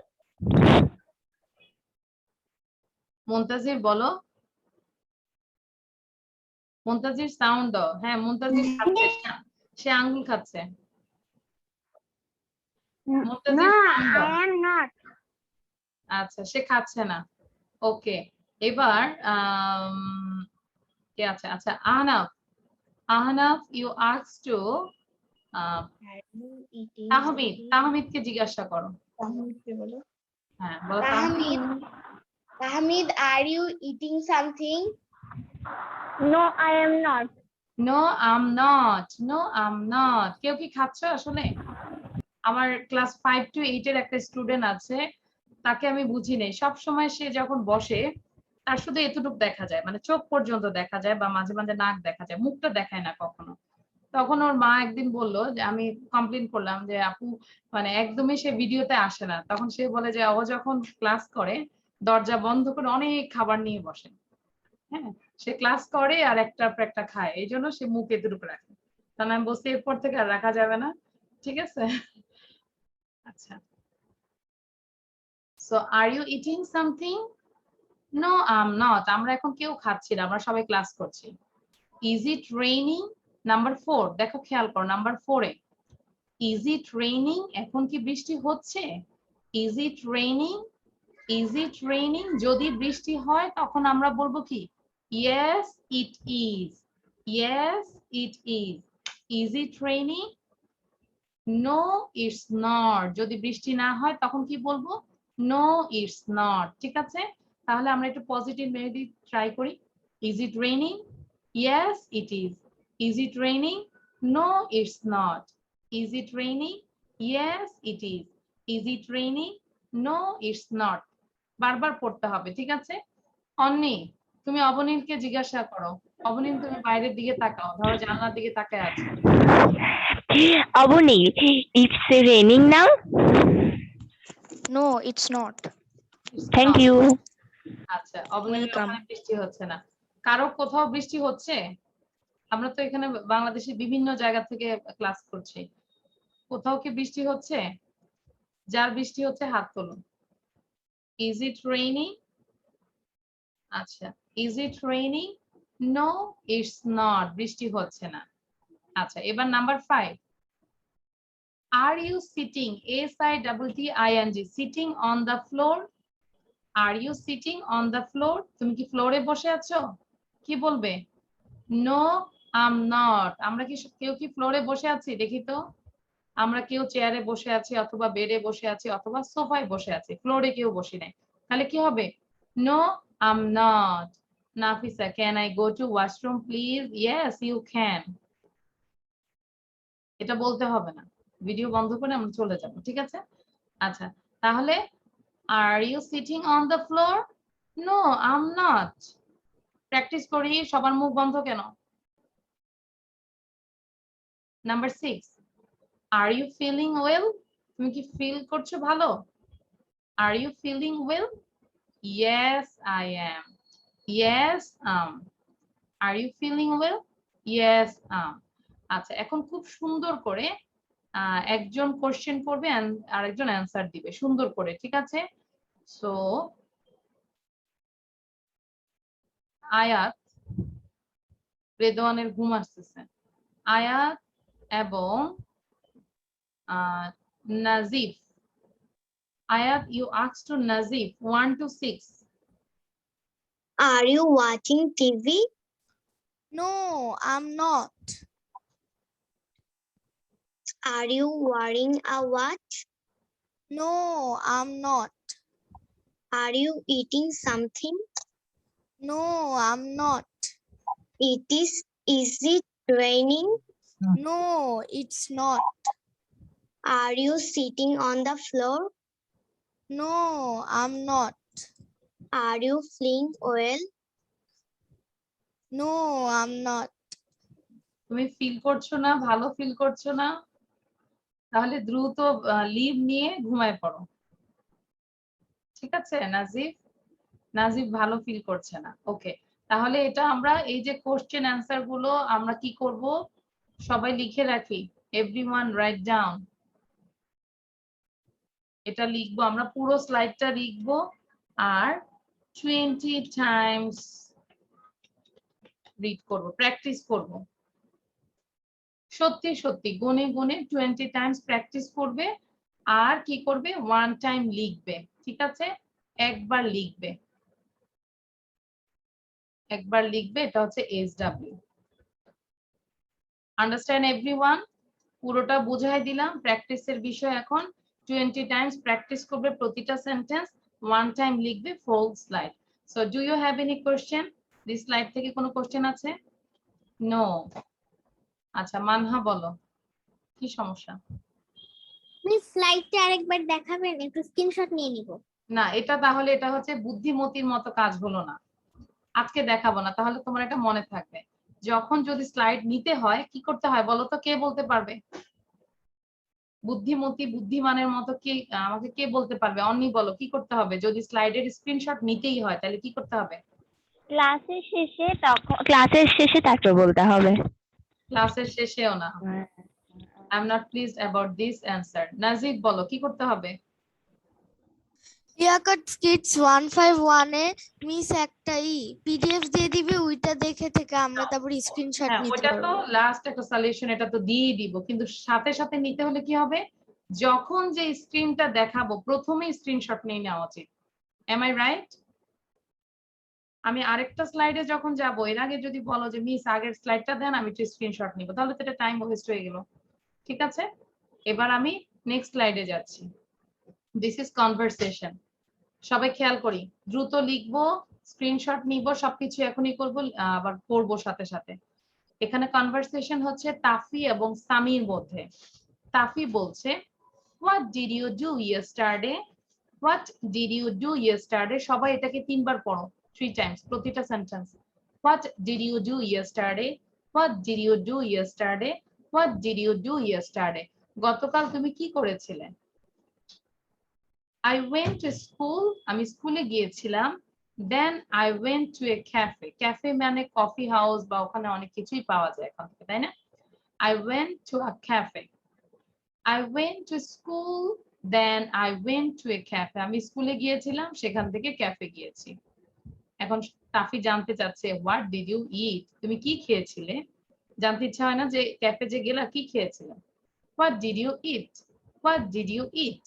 মুনতাজির বলো। মুনতাজির সাউন্ড দাও। হ্যাঁ, মুনতাজির খাচ্ছে, সে আঙ্গুল খাচ্ছে। মুনতাজির sound দাও। am not. আচ্ছা, সে খাচ্ছে না। ওকে, এবার কে আছে? আচ্ছা, Ahnaf. Ahnaf, you asked to Tahmid. তাহমিদকে জিজ্ঞাসা করো। হ্যাঁ, বলো Tahmid. Tahmid, are you eating something? No, I am not. No, I'm not. No, I'm not. কেউ কি খাচ্ছো আসলে? আমার ক্লাস 5 to 8 এর একটা স্টুডেন্ট আছে, তাকে আমি বুঝি নেই। সব সময় সে যখন বসে তার শুধু এতটুকু দেখা যায়, মানে চোখ পর্যন্ত দেখা যায়, বা মাঝে মাঝে নাক দেখা যায়, মুখটা দেখায় না কখনো। তখন ওর মা একদিন বলল যে, আমি কমপ্লেইন করলাম যে আপু মানে একদমই সে ভিডিওতে আসে না। তখন সে বলে যে ও যখন ক্লাস করে দরজা বন্ধ করে অনেক খাবার নিয়ে বসে। হ্যাঁ, সে ক্লাস করে আর একটার পর একটা খায়, এই জন্য সে মুখ এতটুকু রাখে। তাহলে আমি বলছি এরপর থেকে আর রাখা যাবে না, ঠিক আছে? আচ্ছা, so are you eating something? No, I am not. আমরা এখন কেউ খাচ্ছি না, আমরা সবাই ক্লাস করছি। Is it raining? নাম্বার 4, দেখো খেয়াল করো, নাম্বার 4 এ ইজ ইট রেইনিং, এখন কি বৃষ্টি হচ্ছে? Is it raining? Is it raining, যদি বৃষ্টি হয় তখন আমরা বলবো কি? Yes it is. Yes it is. Is it raining? No it's not, যদি বৃষ্টি না হয় তখন কি বলবো? নো ইটস নট, ঠিক আছে? তাহলে আমরা একটু পজিটিভ মেথড ট্রাই করি। Is it raining? Yes it is. Is it raining? No it's not. Is it raining? Yes it is. Is it raining? No it's not. বারবার পড়তে হবে, ঠিক আছে? অন্নি, তুমি অবনীলকে জিজ্ঞাসা করো। অবনীল, তুমি বাইরের দিকে তাকাও, ধরো জানলার দিকে তাকায় আছো। Abuni, it's raining now? No, it's not. Thank Not. you. আচ্ছা, অবনীলের Welcome. ওখানে বৃষ্টি হচ্ছে না। কারো কোথাও বৃষ্টি হচ্ছে? আমরা তো এখানে বাংলাদেশের বিভিন্ন জায়গা থেকে ক্লাস করছি। কোথাও কি বৃষ্টি হচ্ছে? যার বৃষ্টি হচ্ছে হাত তুলুন। Is it raining? আচ্ছা, is it raining? No it's not, বৃষ্টি হচ্ছে না। আচ্ছা, এবার number 5, are you sitting? SITTING, sitting on the floor. Are you sitting on the floor, তুমি কি ফ্লোরে বসে আছো? কি বলবে? No I am not. আমরা কি কেউ কি ফ্লোরে বসে আছি? দেখি তো, আমরা কেউ চেয়ারে বসে আছি, অথবা বেডে বসে আছি, অথবা সোফায় বসে আছি, ফ্লোরে কেউ বসে নাই। তাহলে কি হবে? No I am not. Nafisa, can I go to washroom please? Yes you can. এটা বলতে হবে না, ভিডিও বন্ধ করে আমরা চলে যাব, ঠিক আছে? আচ্ছা, তাহলে are you sitting on the floor? No I am not. Practice করি, সবার মুখ বন্ধ কেন? Number 6, are you feeling well? তুমি কি ফিল করছো ভালো? Are you feeling well? Yes I am. Yes are you feeling well? Yes আচ্ছা, এখন খুব সুন্দর করে একজন কোশ্চেন করবে আরেকজন অ্যান্সার দিবে সুন্দর করে, ঠিক আছে? সো আয়াত, রেদওয়ানের ঘুম আসতেছে, আয়াত এবং নাজিফ। আয়াত, you ask to Nazif 1 to 6. Are you watching TV? No, I'm not. Are you wearing a watch? No, I'm not. Are you eating something? No, I'm not. Is it raining? No, it's not. Are you sitting on the floor? No, I'm not. Are you feeling well? No, I'm not. তুমি feel করছো না, ভালো feel করছো না, তাহলে দ্রুত leave নিয়ে ঘুমায় পড়ো, ঠিক আছে? নাজিফ, নাজিফ ভালো ফিল করছে না, ওকে। তাহলে এটা আমরা এই যে কোশ্চেন অ্যান্সার গুলো আমরা কি করব, সবাই লিখে রাখি, এভরিওয়ান রাইট ডাউন। এটা লিখবো আমরা, পুরো স্লাইডটা লিখবো আর 20 টাইমস রিড করব, প্র্যাকটিস করব। সত্যি সত্যি গুনে গুনে 20 টাইমস প্র্যাকটিস করবে আর কি করবে, 1 টাইম লিখবে, ঠিক আছে? একবার লিখবে, একবার লিখবে, এটা হচ্ছে SW। Understand everyone? পুরোটা বুঝাই দিলাম প্র্যাকটিসের বিষয়। এখন 20 টাইমস প্র্যাকটিস করবে প্রতিটা সেন্টেন্স, 1 টাইম লিখবে, full slide. So do you have any question? This slide থেকে কোনো কোশ্চেন আছে? নো। আচ্ছা মানহা বলো, কি সমস্যা? প্লিজ স্লাইডটা আরেকবার দেখাবেন, একটু স্ক্রিনশট নিয়ে নিব। না, এটা তাহলে এটা হচ্ছে বুদ্ধিমতির মতো কাজ হলো না, আজকে দেখাবো না, তাহলে তোমার এটা মনে থাকবে। যখন যদি স্লাইড নিতে হয় কি করতে হয় বলো তো, কে বলতে পারবে? বুদ্ধিমতী বুদ্ধিমানের মতো কে আমাকে কে বলতে পারবে? অন্নি বলো, কি করতে হবে যদি স্লাইডের স্ক্রিনশট নিতেই হয়, তাহলে কি করতে হবে? ক্লাসের শেষে তারপর বলতে হবে। ক্লাসের শেষেও না। I am not pleased about this answer. Najib বলো, কি করতে হবে? ইয়াকাট কিডস 151 এ মিস একটাই পিডিএফ দিয়ে দিবে, ওইটা দেখে থেকে আমরা তারপর স্ক্রিনশট হ্যাঁ, নিতে ওটা তো পারবো। লাস্ট একটা সলিউশন, এটা তো দিয়ে দিব, কিন্তু সাথে সাথে নিতে হলে কি হবে, যখন যে স্ক্রিনটা দেখাবো প্রথমেই স্ক্রিনশট নিয়ে নেওয়া উচিত। Am I right? আমি আরেকটা স্লাইডে যখন যাব এর আগে যদি বলো যে মিস আগের স্লাইডটা দেন, আমি একটু স্ক্রিনশট নিব, তাহলে তো এটা টাইম ওয়েস্ট হয়ে গেল, ঠিক আছে? এবার আমি নেক্সট স্লাইডে যাচ্ছি। This is conversation. সবাই খেয়াল করি, দ্রুত লিখবো, স্ক্রিনশট নিব, সবকিছু এখনই করবো, আবার পড়বো সাথে সাথে। এখানে কনভারসেশন হচ্ছে তাফি এবং সামির মধ্যে। তাফি বলছে, what did you do yesterday? What did you do yesterday? সবাই এটাকে 3 বার পড়ো, 3 টাইমস প্রতিটা sentence. What did you do yesterday? What did you do yesterday? What did you do yesterday? গতকাল তুমি কি করেছিলে? I went to school, আমি স্কুলে গিয়েছিলাম। Then I went to a cafe. Cafe মানে কফি হাউস বা ওখানে অনেক কিছুই পাওয়া যায় এখন থেকে, তাই না? I went to a cafe. I went to school, then I went to a cafe. আমি স্কুলে গিয়েছিলাম, সেখান থেকে ক্যাফে গিয়েছি। এখন তাফি জানতে চাচ্ছে, what did you eat? তুমি কি খেয়েছিলে? জানতে ইচ্ছা হয় না যে ক্যাফে যে গেলা কি খেয়েছিলে? What did you eat? What did you eat?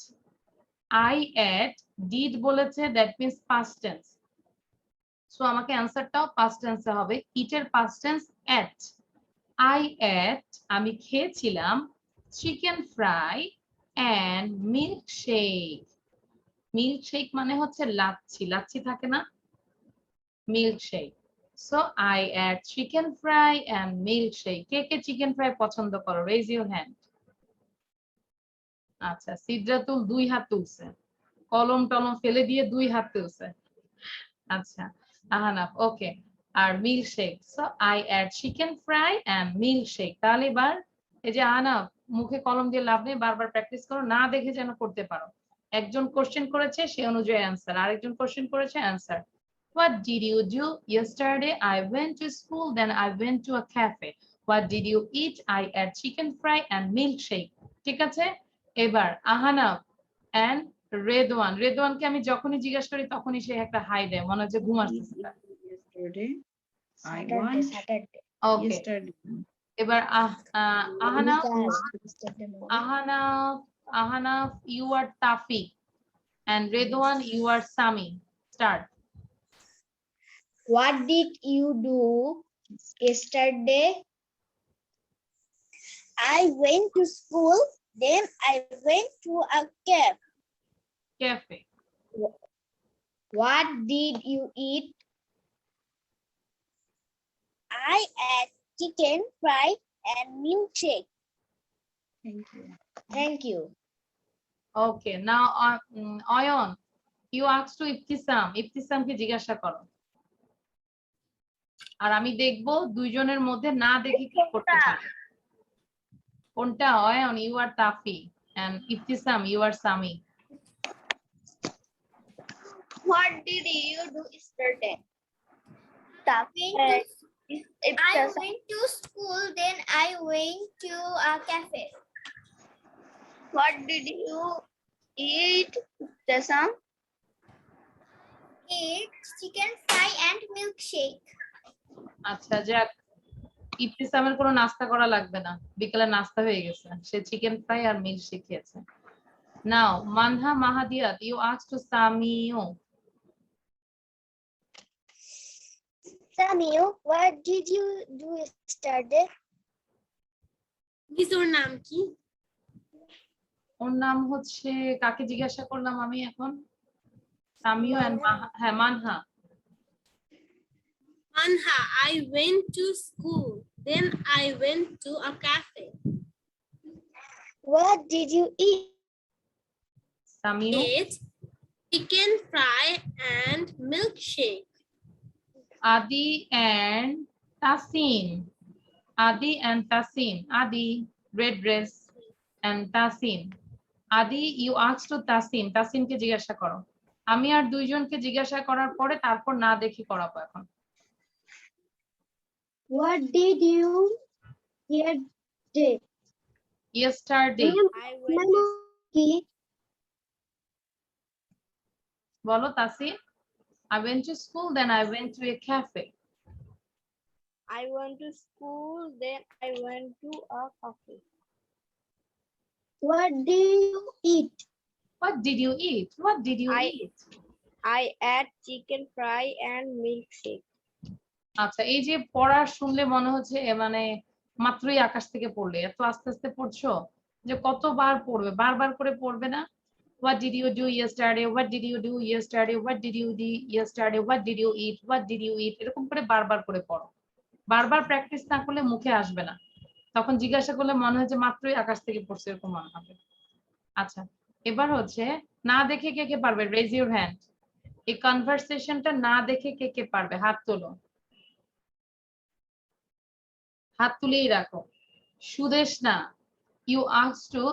I ate, did বলেছে, that means past tense. So আমাকে অ্যান্সারটাও past tense এ হবে, eat এর past tense ate. I ate, আমি খেয়েছিলাম, chicken fry and milkshake. Milkshake মানে হচ্ছে লাচ্ছি, লাচ্ছি থাকে না, milkshake. So I ate chicken fry and milkshake. K K chicken fry পছন্দ করো? Raise your hand. আচ্ছা, সিদ্রাতুল 2 হাত তুলছে, কলম টলম ফেলে দিয়ে 2 হাত তুলছে। আচ্ছা, আহানাফ ওকে। আর milkshake, so I add chicken fry and milkshake. তাহলে এবার এই যে আহানাফ, মুখে কলম দিয়ে লাভ নেই, বারবার প্র্যাকটিস করো, না দেখে যেন করতে পারো। একজন কোশ্চেন করেছে সে অনুযায়ী অ্যান্সার, আরেকজন কোশ্চেন করেছে answer. What did you do yesterday? I went to school, then I went to a cafe. What did you eat? I ate chicken fry and milkshake. ঠিক আছে, এবার আহানাফ এন্ড রেদওয়ানকে আমি যখনই জিজ্ঞাসা করি তখনই সে একটা হাই দেয়, মনে হচ্ছে ঘুম আসতেছে তার। Yesterday, I Saturday, want Saturday. Okay, yesterday. এবার Ahanaf Yesterday morning. Ahanaf you are Tafik and Redwan you are Sami. Start. What did you do yesterday? I went to school, then I went to a cafe. Cafe. What did you eat? I ate chicken fry and milkshake. Thank you. Thank you. Okay, now Oyon, you ask to ইফতিসামকে জিজ্ঞাসা করো, আর আমি দেখবো দুইজনের মধ্যে না দেখে কি করতে পারে। কোনটা? Ayon you are Tafi and Iftisam you are Sami. What did you do yesterday? I went to school, then I went to a cafe. What did you eat, Tasam? Ate chicken fry and milkshake. আচ্ছা যাক, ইফতিসামের কোনো নাস্তা করা লাগবে না, বিকেলে নাস্তা হয়ে গেছে, সে চিকেন ফ্রাই আর মিল্ক শেক খেয়েছে। Now Manha Mahadiyat you ask to সামিও। Samuel, what did you do yesterday? Miss ওর নাম কি? ওর নাম হচ্ছে, কাকে জিজ্ঞাসা করলাম আমি এখন? সামিও এন্ড হ্যাঁ Manha. Manha, I went to school, then I went to a cafe. What did you eat? সামিও Ate chicken fry and milkshake. Adi and Tasin. Adi and Tasin. Adi, red dress, and Tasin. Adi, you ask to Tasin. তাসিনকে জিজ্ঞাসা করো। আমি আর দুইজনকে জিজ্ঞাসা করার পরে তারপর না দেখি করাবো এখন। What did you yesterday? Yesterday. I went to বলো Tasin. I went to school, then I went to a cafe. I went to school, then I went to a cafe. What did you eat? What did you eat? What did you eat? I ate chicken fry and milkshake. আচ্ছা, এই যে পড়া শুনলে মনে হচ্ছে মানে মাত্রই আকাশ থেকে পড়লে, এত আস্তে আস্তে পড়ছো যে কতবার পড়বে, বারবার করে পড়বে না? What did you do yesterday? What did you do yesterday? What did you do yesterday? What did you eat? What did you eat? এরকম করে বারবার করে পড়ো। বারবার প্র্যাকটিস না করলে মুখে আসবে না, তখন জিজ্ঞাসা করলে মনে হয় যে মাত্রই আকাশ থেকে পড়ছে এরকম মনে হবে। আচ্ছা, এবার হচ্ছে না দেখে কে কে পারবে? Raise your hand. এই কনভারসেশনটা না দেখে কে কে পারবে? হাত তোলো, হাত তুলেই রাখো। সুদেশনা ইউ আস্ক টু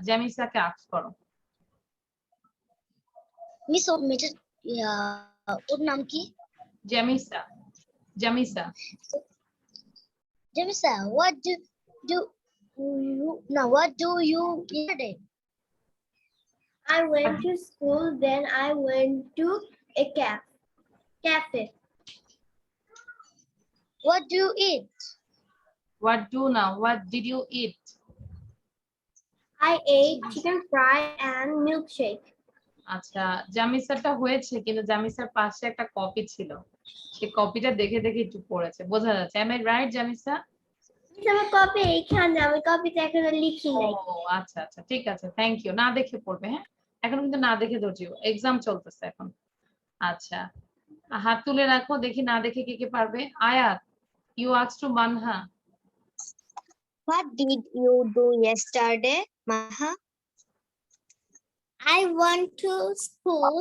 জ্যামিসাকে আস্ক করো। Miss ওর নাম কি? জ্যামিসা। Jamisa, what do you yesterday? I went to school, then I went to a cafe. What do you eat? What did you eat? I ate chicken fry and milkshake. আচ্ছা, জামিসাটা হয়েছে, কিন্তু জামিসার পাশে একটা copy ছিল, সেই কপিটা দেখে দেখে একটু পড়েছে, বোঝা যাচ্ছে। Am I right, জামিসা? আমার কপি এইখানে, আমি কপিতে এখনো লিখি নাই। ও আচ্ছা আচ্ছা, ঠিক আছে, থ্যাংক ইউ। না দেখে পড়বে, হ্যাঁ এখন কিন্তু না দেখে ধরছিও, এক্সাম চলতেছে এখন। আচ্ছা, হাত তুলে রাখো, দেখি না দেখে কে কে পারবে। Ayat you ask to Manha. What did you do yesterday, Maha? I went to school,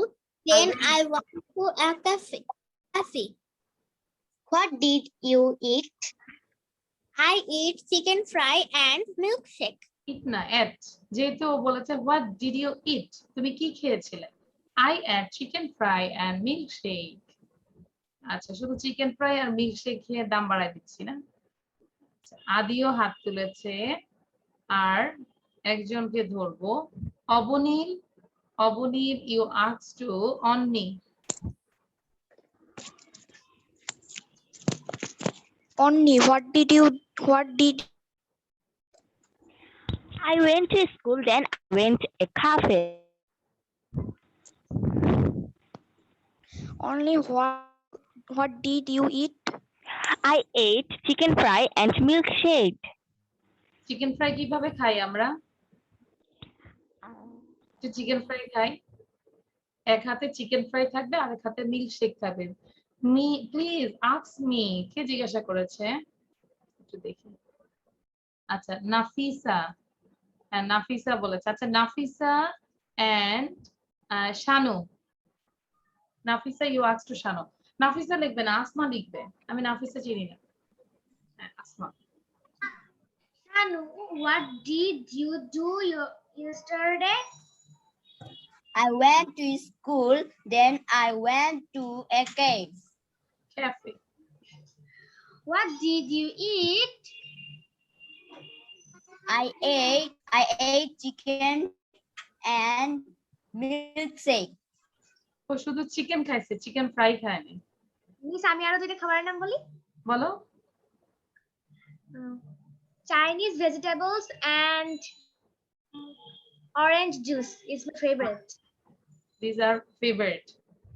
then I went to a cafe. What did you eat? I ate chicken fry and milkshake. ইট না এট, যেহেতু ও বলেছে হোয়াট ডিড ইউ ইট, তুমি কি খেয়েছিলে? I ate chicken fry and milk shake. আচ্ছা, শুধু chicken fry আর milk shake খেয়ে দাম বাড়াই দিচ্ছি না। আদিও হাত তুলেছে, আর একজনকে ধরবো অবনীল। অবনীল, you asked to Onni. Onni, what did I went to school, then I went a cafe. only what did you eat? I ate chicken fry and milkshake. Chicken fry কিভাবে খাই আমরা? চিকেন ফ্রাই খাই, এক হাতে chicken fry থাকবে আর এক হাতে milk shake থাকবে। মি প্লিজ আস্ক মি, কে জিজ্ঞাসা করেছে একটু দেখি। আচ্ছা নাফিসা, হ্যাঁ নাফিসা বলেছে। আচ্ছা Nafisa and Shanu. Nafisa you ask to Shanu. Nafisa লিখবে না, আসমা লিখবে, আমি নাফিসা চিনি না। হ্যাঁ Asma. Shanu, what did you do yesterday? I went to school, then I went to a cave. Cafe. What did you eat? I ate chicken and milkshake. ও শুধু চিকেন খাইছে, chicken fry খায়নি। মিস আমি আরো দুইটা খাবারের নাম বলি। বলো। Chinese vegetables and orange juice is my favorite. These are favorite,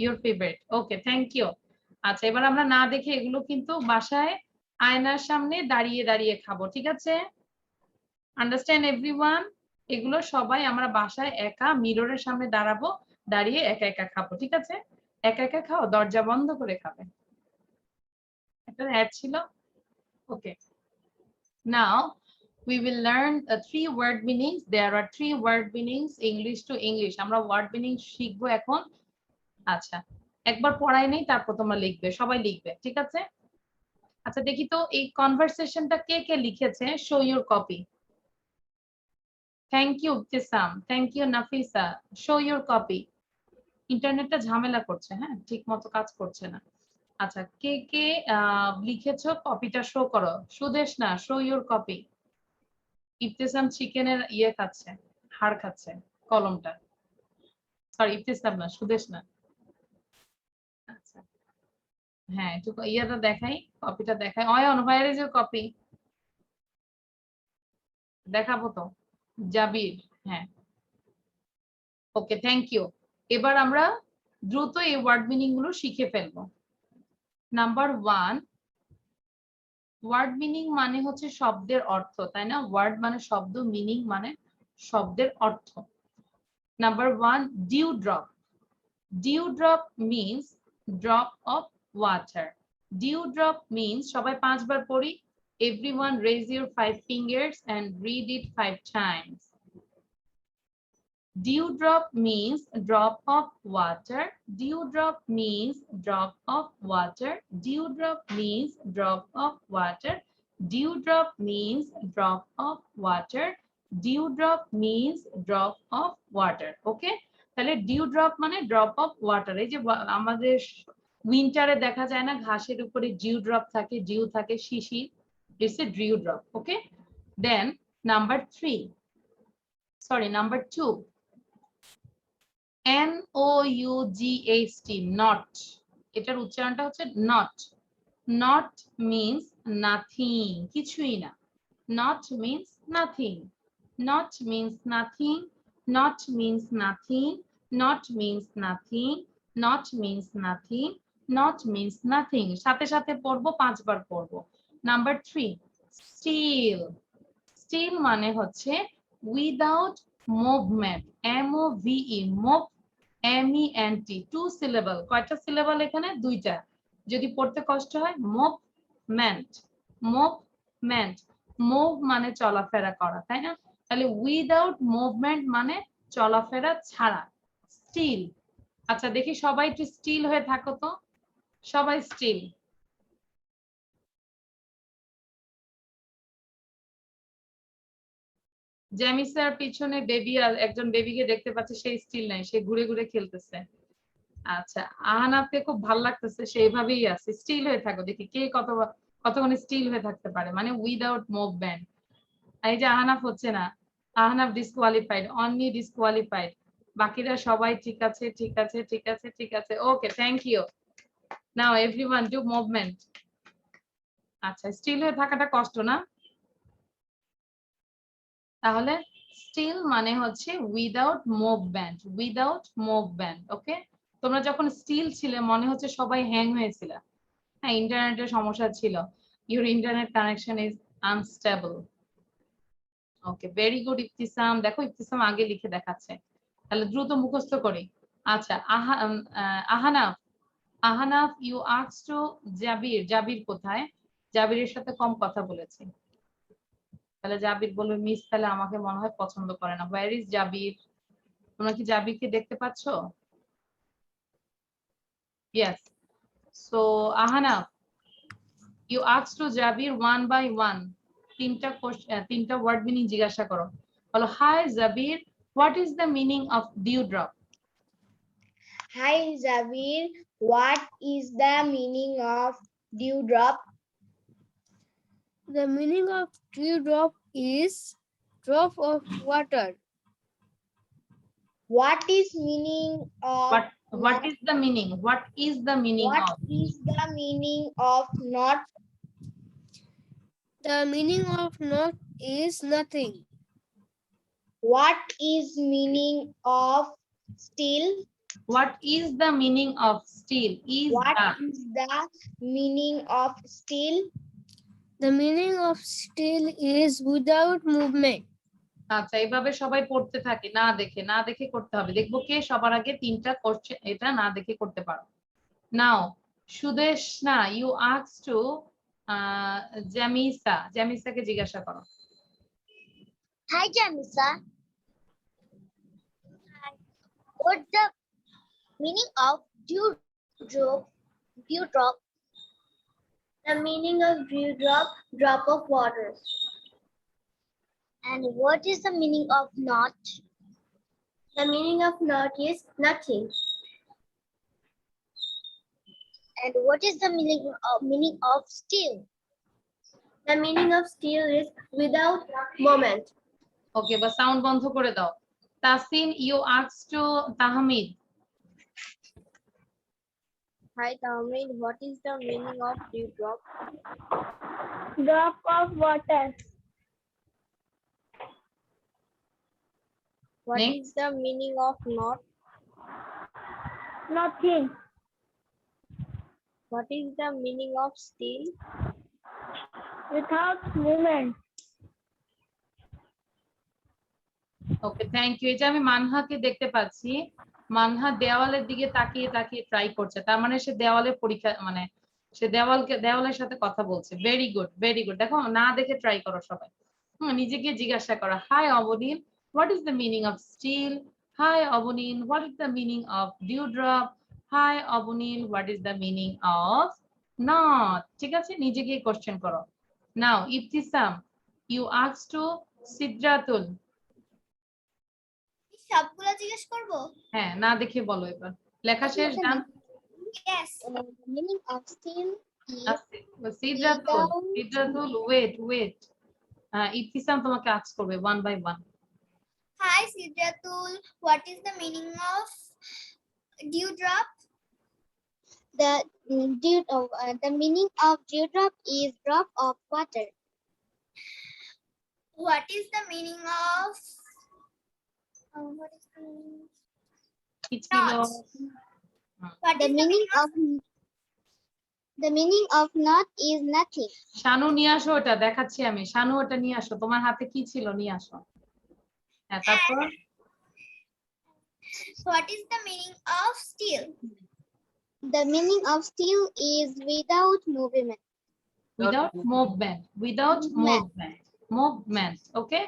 your favorite. Okay, thank you. আচ্ছা এবার আমরা না দেখে এগুলো কিন্তু বাসায় আয়নার সামনে দাঁড়িয়ে দাঁড়িয়ে খাবো, ঠিক আছে? Understand everyone? এগুলো সবাই আমরা বাসায় একা মিররের সামনে দাঁড়াবো, দাঁড়িয়ে একা একা খাবো, ঠিক আছে? একা একা খাও, দরজা বন্ধ করে খাবে। একটা অ্যাড ছিল। ওকে, now we will learn 3 word meanings. There are 3 word meanings English to English. আমরা word meaning শিখবো এখন। আচ্ছা একবার পড়াই নেই, তারপর তোমরা লিখবে, সবাই লিখবে, ঠিক আছে? আচ্ছা দেখি তো এই কনভারসেশনটা কে কে লিখেছে। Show your copy. Thank you Ibtisam, thank you Nafisa. Show your copy. ইন্টারনেটটা ঝামেলা করছে, হ্যাঁ ঠিক মতো কাজ করছে না। আচ্ছা কে কে লিখেছো, কপিটা শো করো। সুদেশ না, শো ইউর কপি। ইবতিসাম চিকেনের ইয়ে খাচ্ছে, হাড় খাচ্ছে, কলমটা। সরি ইবতিসাম না, সুদেশ না। আচ্ছা হ্যাঁ একটু ইয়েটা দেখাই, কপিটা দেখাই। Ayan where is your copy? দেখাবো তো। জাবির, হ্যাঁ ওকে থ্যাংক ইউ। এবার আমরা দ্রুত এই ওয়ার্ড মিনিং গুলো শিখে ফেলবো। নাম্বার 1, ওয়ার্ড মিনিং মানে হচ্ছে শব্দের অর্থ, তাই না? ওয়ার্ড মানে শব্দ, মিনিং মানে শব্দের অর্থ। Number 1, dew drop. Dew drop means drop of water. Dew drop means, সবাই 5 বার পড়ি। Everyone raise your 5 fingers and read it 5 times. Dewdrop means drop of water. Dewdrop means drop of water. Dewdrop means drop of water. Dewdrop means drop of water. Dewdrop means drop of water. Okay? তাহলে dewdrop মানে drop of water. এই যে আমাদের উইন্টারে দেখা যায় না ঘাসের উপরে dewdrop থাকে, ডিউ থাকে, শিশির। It's a dewdrop. Okay? Then number 3. Sorry, number 2. N-O-U-G-H-T, not. এটার উচ্চারণটা হচ্ছে not. Not means nothing, কিছুই না। Not means nothing. Not means nothing. Not means nothing. Not means nothing. Not means nothing. Not means nothing. সাথে সাথে পড়বো, 5 বার পড়বো। Number 3, still. Still মানে হচ্ছে without movement. M-O-V-E, move, M-E-N-T, 2 syllable. কয়টা syllable এখানে? 2টা। যদি পড়তে কষ্ট হয় movement, movement, move মানে চলাফেরা করা, তাই না? তাহলে উইদাউট মুভমেন্ট মানে চলাফেরা ছাড়া, স্টিল। আচ্ছা দেখি সবাই একটু স্টিল হয়ে থাকো তো, সবাই স্টিল। জ্যামিসার পিছনে বেবি, একজন বেবিকে দেখতে পাচ্ছে, সেই স্টিল নাই, সে ঘুরে ঘুরে খেলতেছে। আচ্ছা আহানাকে খুব ভালো লাগতেছে, সেইভাবেই আছে। স্টিল হয়ে থাকো, দেখি কে কতক্ষণ স্টিল হয়ে থাকতে পারে, মানে উইদাউট মুভমেন্ট। এই যে আহনাফ হচ্ছে না, আহনাফ ডিসকোয়ালিফাইড, অনলি ডিসকোয়ালিফাইড, বাকিরা সবাই ঠিক আছে ঠিক আছে ঠিক আছে ঠিক আছে। Okay, thank you. Now everyone do movement. আচ্ছা, স্টিল হয়ে থাকাটা কষ্ট না? তাহলে স্টিল মানে হচ্ছে without movement, without movement. Okay, তোমরা যখন স্টিল ছিলে মনে হচ্ছে সবাই হ্যাং হয়েছিল। হ্যাঁ, ইন্টারনেটের সমস্যা ছিল। Your internet connection is unstable. Okay, very good Iftisam. দেখো ইফতিসাম আগে লিখে দেখাচ্ছে। তাহলে দ্রুত মুখস্থ করি। আচ্ছা, Ahanaf, Ahanaf you ask to জাবির, জাবির কোথায়? জাবিরের সাথে কম কথা বলেছি। তাহলে জাবির বলবে মিস তাহলে আমাকে মনে হয় পছন্দ করে না। Where is Zabir? তোমরা কি জাবিরকে দেখতে পাচ্ছো? Yes. So Ahanaf you ask to Zabir one by one, তিনটা ওয়ার্ড মিনিং জিজ্ঞাসা করো। বলো, hi Zabir, what is the meaning of dew drop? Hi Zabir, what is the meaning of dewdrop? The meaning of dewdrop is drop of water. What is meaning of What is the meaning? What is the meaning what of? is the meaning of not? The meaning of not is nothing. What is meaning of still? What is the meaning of still? Is What the. is the meaning of still? The meaning of still is without movement. আচ্ছা, এইভাবে সবাই পড়তে থাকে, না দেখে, না দেখে করতে হবে। দেখবো কে সবার আগে তিনটা করছে, এটা না দেখে করতে পারো। নাও সুদেশ না, ইউ আস্ক টু জামিসা, জামিসাকে জিজ্ঞাসা করো। Hi Jamisa. What's the meaning of dewdrop? Dewdrop. The meaning of dewdrop, drop of water. And what is the meaning of not? The meaning of not is nothing. And what is the meaning of still? The meaning of still is without moment. ওকে, বা sound বন্ধ করে দাও। Tasin you ask to Tahmid. Hi Tamil, what is the meaning of dewdrop? Drop of water. What Next. is the meaning of not? Nothing. What is the meaning of still? Without movement. Okay, thank you. এটা আমি মানহাকে দেখতে পাচ্ছি, মানহা দেওয়ালের দিকে তাকিয়ে তাকিয়ে try করছে, তার মানে সে দেওয়ালে পরীক্ষা, মানে সে দেওয়ালের সাথে কথা বলছে। Very good, very good. দেখো না দেখে ট্রাই করো সবাই। নিজেকে জিজ্ঞাসা করো, hi Abonil, what is the meaning of still? Hi Abonil, what is the meaning of dewdrop? Hi Abonil, what is the meaning of not? ঠিক আছে, নিজেকে কোশ্চেন করো। Now Ibtisam you ask to Sidratul. সবগুলো জিজ্ঞেস করব? হ্যাঁ, না দেখে বলো এবার। লেখা শেষ done? Yes. The meaning of still is Sidratul wait. Ibtisam তোমাকে আস্ক করবে one by one. Hi Sidratul, what is the meaning of dewdrop? The meaning of dewdrop is drop of water. What is the meaning of what is the meaning? কি ছিল? What the meaning of not is nothing. Sanu নিয়ে আসো, ওটা দেখাচ্ছি আমি। শানু ওটা নিয়ে আসো, তোমার হাতে কি ছিল নিয়ে আসো। হ্যাঁ, তারপর What is the meaning of still? The meaning of still is without movement. without movement. Okay,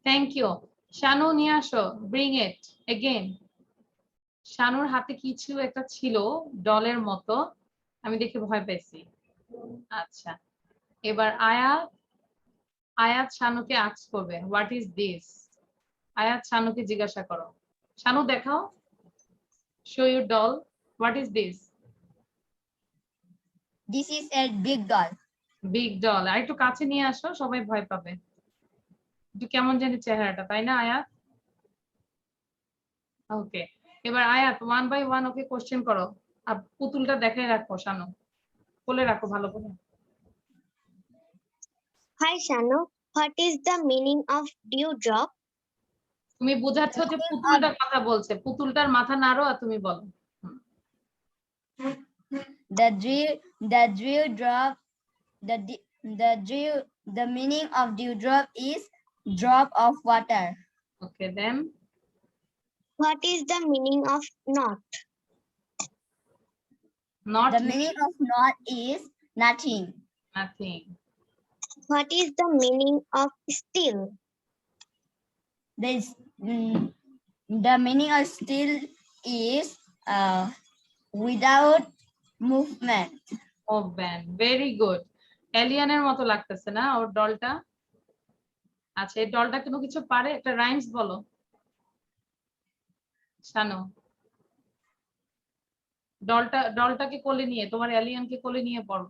thank you. Shanu নিয়ে আসো, ব্রিং ইট এগেইন। শানুর হাতে কি ছিল? একটা ছিল ডলের মতো, আমি দেখে ভয় পেয়েছি। আচ্ছা, এবার আয়াত শানুকে আস্ক করবে, হোয়াট ইজ দিস? আয়াত শানুকে জিজ্ঞাসা করো। শানু দেখাও, show your doll, what is this? This is a big doll. Big doll. আর একটু কাছে নিয়ে আসো, সবাই ভয় পাবে। একটু কেমন জানি চেহারাটা, তাই না আয়াত? ওকে, এবার আয়াত 1 বাই 1 ওকে কোশ্চেন করো। আর পুতুলটা দেখাই রাখো শানু, বলে রাখো ভালো করে। Hi Shanu, what is the meaning of dewdrop? তুমি বোঝাচ্ছ যে পুতুলটার কথা বলছে, পুতুলটার মাথা নাড়ো আর তুমি বলো। The meaning of dewdrop is drop of water. Okay, then What is the meaning of knot? Not The meaning of knot is nothing. Nothing. What is the meaning of still? The meaning of still is without movement. Movement, very good. এলিয়ানের মতো লাগতেছে না ওর ডলটা? আচ্ছা, এই ডলটা কোনো কিছু পারে? একটা রাইমস বলো শানু। ডলটাকে কোলে নিয়ে, তোমার এলিয়ানকে কোলে নিয়ে পড়ো।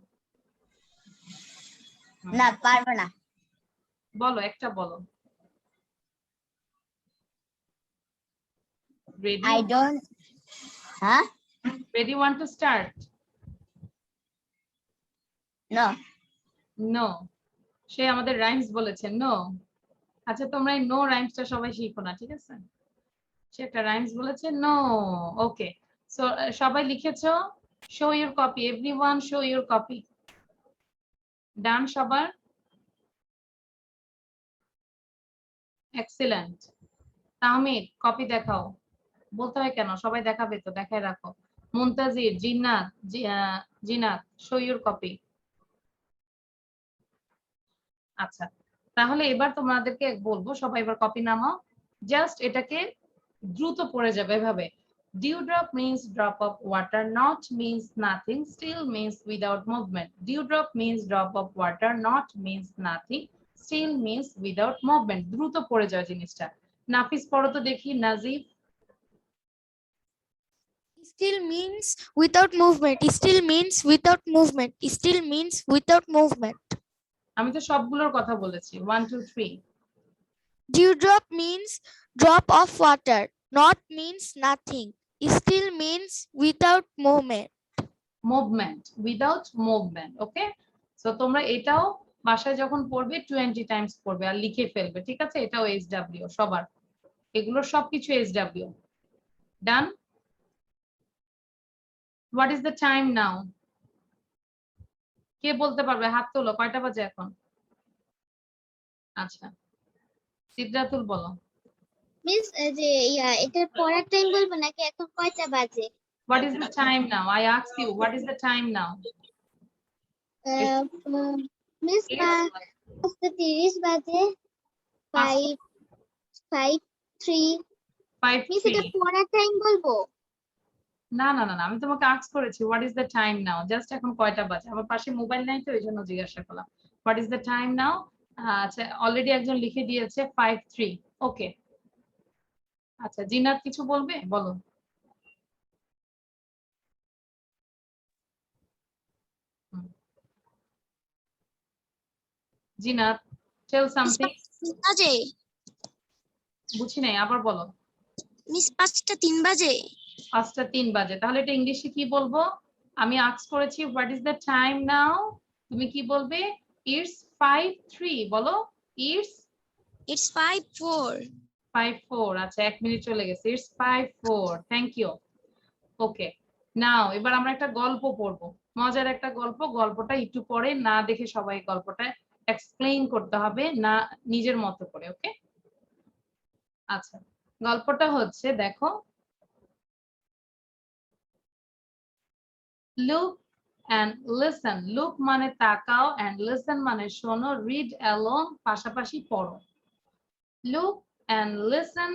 না, পারবো না। বলো, একটা বলো। Ready? I don't. Huh? Ready, want to start? No. No, সে আমাদের রাইমস বলেছে নো। আচ্ছা, তোমরা এই নো রাইমসটা সবাই শিখো না, ঠিক আছে? সে একটা রাইমস বলেছে নো। ওকে, সো সবাই লিখেছো? Show your copy, everyone show your copy. Done সবার? এক্সিলেন্ট। তাহমিদ, কপি দেখাও। বলতে হয় কেন, সবাই দেখাবে তো, দেখায় রাখো। মুনতাজির, জিন্নাত, জিনাত, শো ইউর কপি। আচ্ছা, তাহলে এবার তোমাদেরকে বলবো, সবাই এবার কপি নামাও। জাস্ট এটাকে দ্রুত পড়ে যাবে এভাবে। Dewdrop means drop of water, not means nothing, still means without movement. Dewdrop means drop of water, not means nothing, still means without movement. দ্রুত পড়ে যাওয়া জিনিসটা। নাফিস পড়ো তো দেখি, Najib. Still means without movement. Still means without movement. Still means without movement. আমি তো সবগুলোর কথা বলেছি, 1 2 3। Dewdrop means drop of water. Not means nothing. Still means without movement. Movement, without movement. Okay, so তোমরা এটাও বাসায় যখন পড়বে 20 টাইমস পড়বে আর লিখে ফেলবে, ঠিক আছে? এটাও SW সবার, এগুলো সবকিছু SW। Done? What is the time now? কে বলতে পারবে? হাত তোলো, কয়টা বাজে এখন? আচ্ছা, সিদ্ধাতুল বলো। মিস যে এটা পড়ার টাইম বলবো নাকি এখন কয়টা বাজে? What is the time now? I ask you, what is the time now? Miss 5:30 বাজে। 5:03। 5 মিস 3। এটা পড়ার টাইম বলবো? না না না না, আমি তোমাকে আস্ক করেছি what is the time now, just এখন কয়টা বাজে। আমার পাশে মোবাইল নাই তো এই জন্য জিজ্ঞাসা করলাম হোয়াট ইজ দ্য টাইম নাও। আচ্ছা, অলরেডি একজন লিখে দিয়েছে 5 3। ওকে, আচ্ছা জিনাত কিছু বলবে? বলো। Zinat, tell something. বাজে। বুঝি নাই, আবার বলো। মিস 5:03 বাজে। 5:03 বাজে, তাহলে এটা ইংলিশে কি বলবো? আমি আস্ক করেছি হোয়াট ইজ দ্য টাইম নাও, তুমি কি বলবে? ইটস 5 3 বলো। It's 5:04. 5 4। আচ্ছা, 1 মিনিট চলে গেছে। It's 5 4। Thank you. Okay, now এবার আমরা একটা গল্প পড়বো, মজার একটা গল্প। গল্পটা একটু পরে না দেখে সবাই গল্পটা এক্সপ্লেইন করতে হবে না, নিজের মতো করে। ওকে, আচ্ছা গল্পটা হচ্ছে, দেখো, লুক and listen. লুক মানে তাকাও, and listen মানে শোনো, read along পাশাপাশি পড়ো। Look and listen,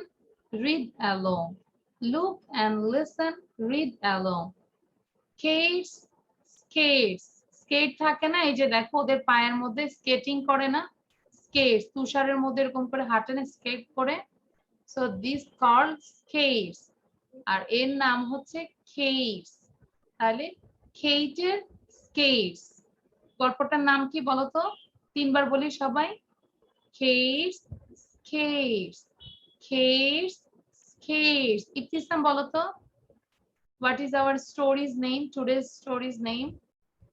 read along. Look and listen, read along. Skates, skates. Skate থাকে না, এই যে দেখো ওদের পায়ের মধ্যে স্কেটিং করে না, স্কেটস, তুষারের মধ্যে এরকম করে হাঁটে না, স্কেট করে। So this called skates, আর এর নাম হচ্ছে কেটস। তাহলে কেটের স্কেটস। গল্পটার নাম কি বলতো? 3 বার বলি সবাই। Keats Skates. Skates. Skates. Ibtisam bolo to. What is our story's name? Today's story's name?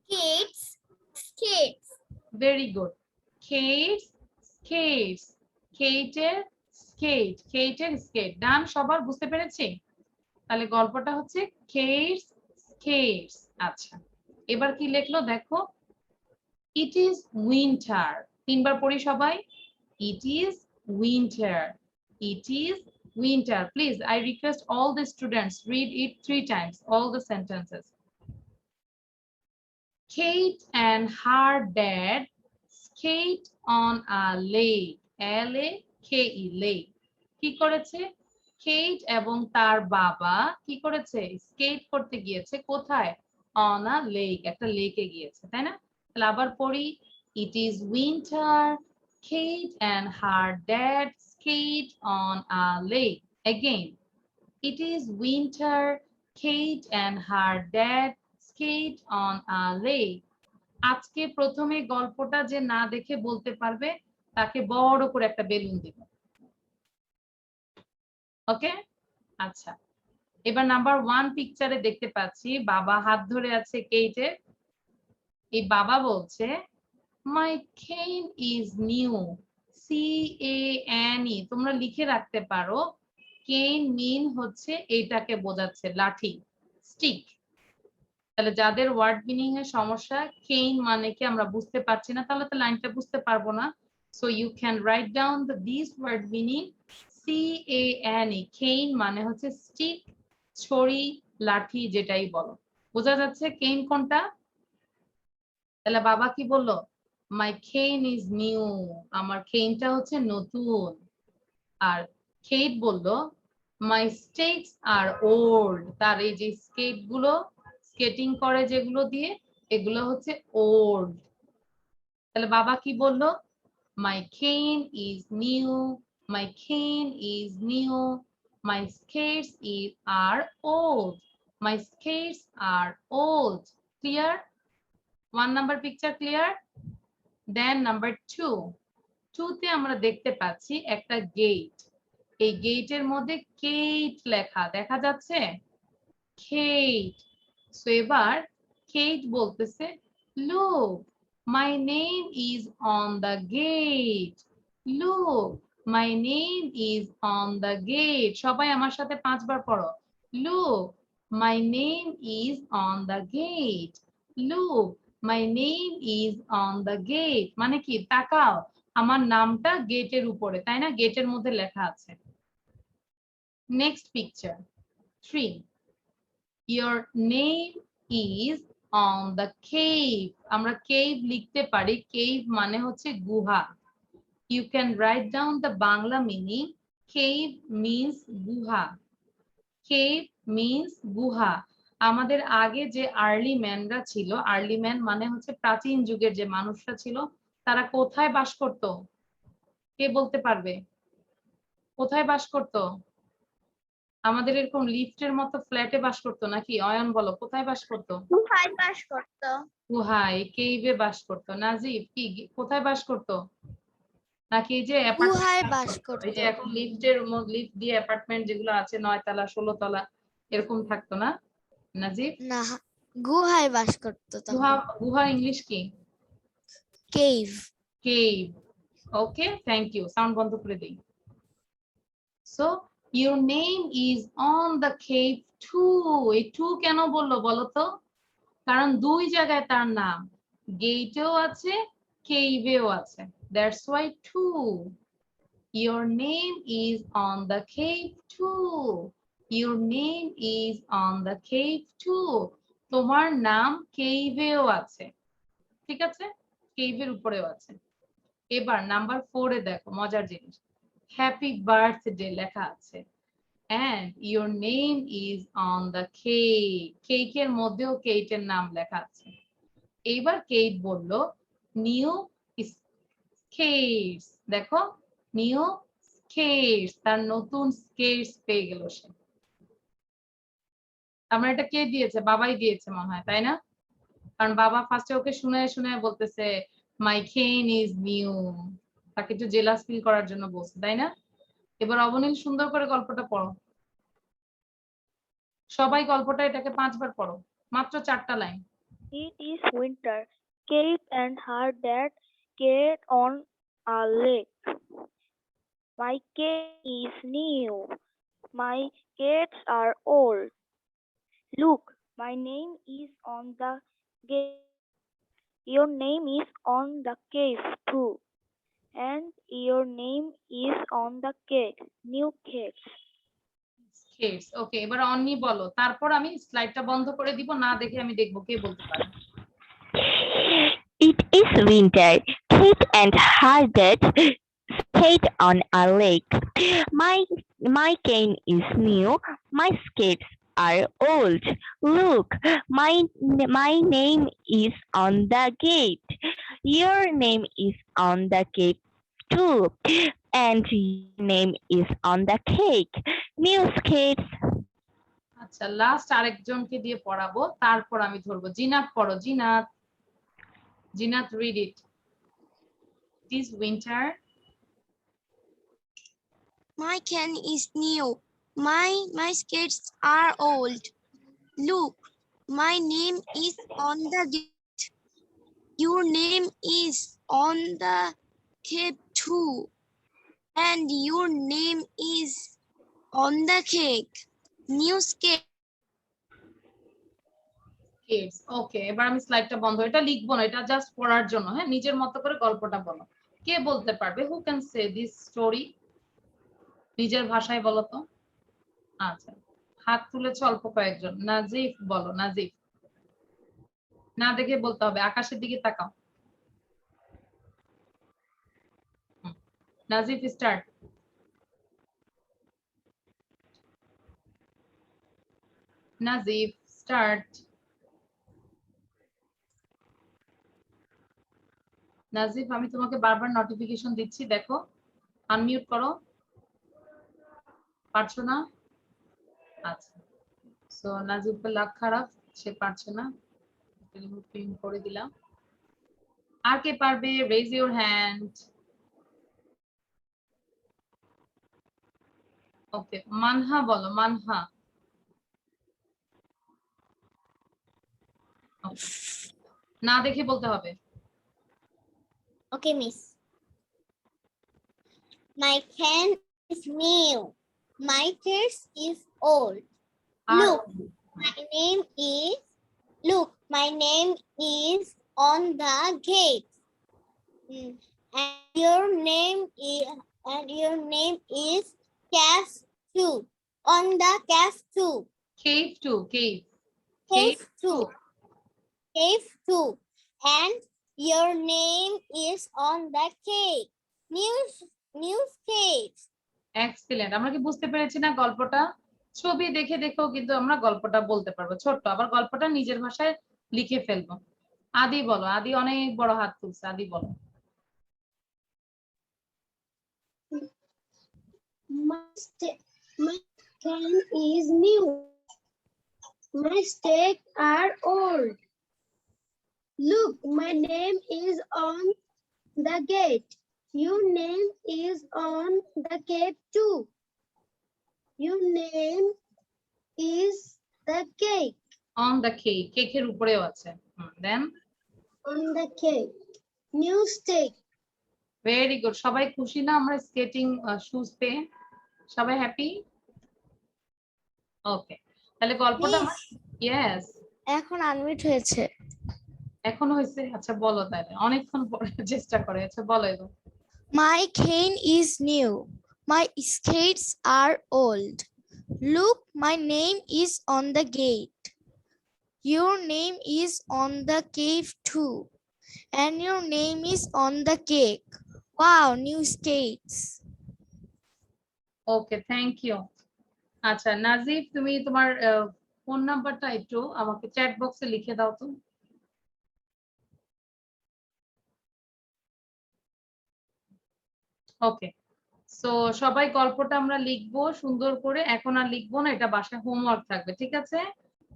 Skates. Skates. Very good. Skates. Skates. Kate skate. Kate skate. ডান সবার বুঝতে পেরেছি? তাহলে গল্পটা হচ্ছে Skates. Skates. আচ্ছা। এবার কি লিখলো দেখো? It is winter. তিনবার পড়ি সবাই। It is winter. It is winter. Please, I request all the students read it 3 times, all the sentences. Kate and her dad skate on a lake. L-A-K-E, lake. কি করেছে? Kate এবং তার বাবা কি করেছে? স্কেট করতে গিয়েছে কোথায়? On a lake. একটা লেকে গিয়েছে, তাই না? তাহলে আবার পড়ি। It is winter. Kate and her dad skate on a lake. Again. It is winter. Kate and her dad skate on a lake. আজকে প্রথমে গল্পটা যে না দেখে বলতে পারবে তাকে বড় করে একটা বেলুন দিব। ওকে? আচ্ছা। এবার নাম্বার 1 পিকচারে দেখতে পাচ্ছি বাবা হাত ধরে আছে কেইটের। এই বাবা বলছে My cane is new. C-A-N-E. তোমরা লিখে রাখতে পারো। Cane mean হচ্ছে এইটাকে বোঝাচ্ছে লাঠি, স্টিক। তাহলে যাদের ওয়ার্ড মিনিং এর সমস্যা, কেইন মানে কি আমরা বুঝতে পারছি না, তাহলে তো লাইনটা বুঝতে পারবো না। So you can write down this word meaning. C-A-N-E. Cane মানে হচ্ছে স্টিক, ছড়ি, লাঠি, যেটাই বলো। বোঝা যাচ্ছে কেইন কোনটা? তাহলে বাবা কি বললো? My cane is new. আমার কেইনটা হচ্ছে নতুন। আর কেট বললো My stakes are old. তার এই যে স্কেট গুলো স্কেটিং করে যেগুলো দিয়ে, এগুলো হচ্ছে ওল্ড। তাহলে বাবা কি বললো? My cane is new. My cane is new. My skates are old. My skates are old. Clear? 1 number picture clear? Then number 2. 2 তে আমরা দেখতে পাচ্ছি একটা গেট। এই গেটের মধ্যে কেট লেখা দেখা যাচ্ছে। কেট। সো এবার কেট বলতেছে Look, my name is on the gate. Look, my name is on the gate. সবাই আমার সাথে 5 বার পড়ো। Look, my name is on the gate. Look, my name is on the gate. মানে কি? তাকাও, আমার নামটা গেটের উপরে, তাই না? গেটের মধ্যে লেখা আছে। Next picture 3. Your name is on the cave. আমরা কেভ লিখতে পারি। কেভ মানে হচ্ছে গুহা। You can write down the Bangla meaning. Cave means গুহা। Cave means গুহা। আমাদের আগে যে আর্লি ম্যানরা ছিল, আর্লি ম্যান মানে হচ্ছে প্রাচীন যুগের যে মানুষরা ছিল, তারা কোথায় বাস করত? কে বলতে পারবে? কোথায় বাস করত? আমাদের এরকম লিফটের মতো ফ্ল্যাটে বাস করতো নাকি? অয়ন বলো, কোথায় বাস করতো? গুহায় বাস করতো। গুহায়, কেইভে বাস করতো। নাজিব কি কোথায় বাস করতো? নাকি এই যে গুহায় বাস এই যে করতো। এখন লিফট দিয়ে অ্যাপার্টমেন্ট যেগুলো আছে 9 তলা 16 তলা এরকম থাকতো না? নাজিব না, গুহায় বাস করতো গুহা, তখন। গুহা ইংলিশ কি? Cave. Cave. Okay, thank you. Sound বন্ধ করে দেই। So your name is on the cave too. এই টু কেন বললো বলো তো? কারণ 2 জায়গায় তার নাম, গেটেও আছে, কেভেও আছে। That's why 2. Your name is on the cave too. Your name is on the cave too. তোমার নাম কেভেও আছে। ঠিক আছে? কেভের উপরেও আছে। এবার নাম্বার 4 এ দেখো মজার জিনিস। হ্যাপি বার্থডে লেখা আছে। And your name is on the cake. কেকের মধ্যেও কেটের নাম লেখা আছে। এইবার কেট বলল নিউ স্কেটস। দেখো, নিউ স্কেটস, তার নতুন স্কেটস পেয়ে গেল সে। আমরা এটা কে দিয়েছে? বাবাই দিয়েছে মনে হয়, তাই না? কারণ বাবা ফার্স্টে ওকে শুনে শুনে বলতেছে মাই কেন ইজ নিউ। তাকে একটু জেলাস ফিল করার জন্য বলছে, তাই না? এবার অবনীল সুন্দর করে গল্পটা পড়ো। সবাই গল্পটা এটাকে 5 বার পড়ো, মাত্র 4টা line. It is winter. Kate and her dad get on a lake. My cake is new. My skates are old. Look, my name is on the gate. Your name is on the cake too. And your name is on the cake. New cake. Kids. ওকে, এবার অন্নি বলো, তারপর আমি স্লাইডটা বন্ধ করে দিব, না দেখে আমি দেখবো কে বলতে পারে। It is winter. Kate and her dad skate on a lake. My cane is new. My skates are old. Look, my name is on the gate. Your name is on the gate too. And your name is on the cake. New skates. আচ্ছা, last আরেকজনকে দিয়ে পড়াবো, তারপর আমি ধরবো। জিনাত পড়ো, Zinat. Zinat, read it. It is winter. My can is new. My skates are old. Look, my name is on the gate. Your name is on the cake too. And your name is on the cake. New skate. Kids. ওকে, এবার আমি স্লাইডটা বন্ধ, এটা লিখবো না, এটা just পড়ার জন্য। হ্যাঁ, নিজের মতো করে গল্পটা বলো। কে বলতে পারবে? Who can say this story? নিজের ভাষায় বলো তো। আচ্ছা, হাত তুলেছে অল্প কয়েকজন। নাজিফ বলো, নাজিফ। না দেখে বলতে হবে, আকাশের দিকে তাকাও। নাজিফ, স্টার্ট। নাজিফ, স্টার্ট। নাজিফ, আমি তোমাকে বারবার নোটিফিকেশন দিচ্ছি, দেখো। আনমিউট করো। পারছো না? আচ্ছা, সো নাজিফের লাক খারাপ, সে পারছে না। পিন করে দিলাম। আর কে পারবে? Raise your hand. Okay, Manha বলো, মানহা। না দেখে বলতে হবে। Okay, miss. My can is new. My case is old. Look, my name is on the gate. And your name is Cash too. On the Cash too. Cave too, cave. Cave too. Cave too. And your name is on the cake. New cake. Excellent. আমরা কি বুঝতে পেরেছি না গল্পটা? ছবি দেখে দেখেও কিন্তু আমরা গল্পটা বলতে পারবো। ছোট্ট, আবার গল্পটা নিজের ভাষায় লিখে ফেলবো। আদি বলো, আদি অনেক বড় হাত তুলছে, আদি বলো। My can is new. My stakes are old. Look, my name is on the gate. Your name is on the gate too. Your name is the cake. On the cake, কেকের উপরেও আছে। দেন On the cake. New steak. Very good. সবাই খুশি না আমরা skating shoes পেয়ে? সবাই happy? ওকে, তাহলে গল্পটা ইয়েস। এখন আনমিউট হয়েছে। এখন হয়েছে? আচ্ছা বলো তাহলে, অনেকক্ষণ পরে চেষ্টা করে। আচ্ছা বলো এবার। My cane is new. My skates are old. Look, my name is on the gate. Your name is on the cave too. And your name is on the cake. Wow, new skates. Okay, thank you. আচ্ছা নাজিফ, তুমি তোমার phone নাম্বারটা একটু আমাকে chat বক্সে লিখে দাও তো। ওকে, সো সবাই গল্পটা আমরা লিখবো সুন্দর করে, এখন আর লিখবো না, এটা বাসায় হোমওয়ার্ক থাকবে, ঠিক আছে?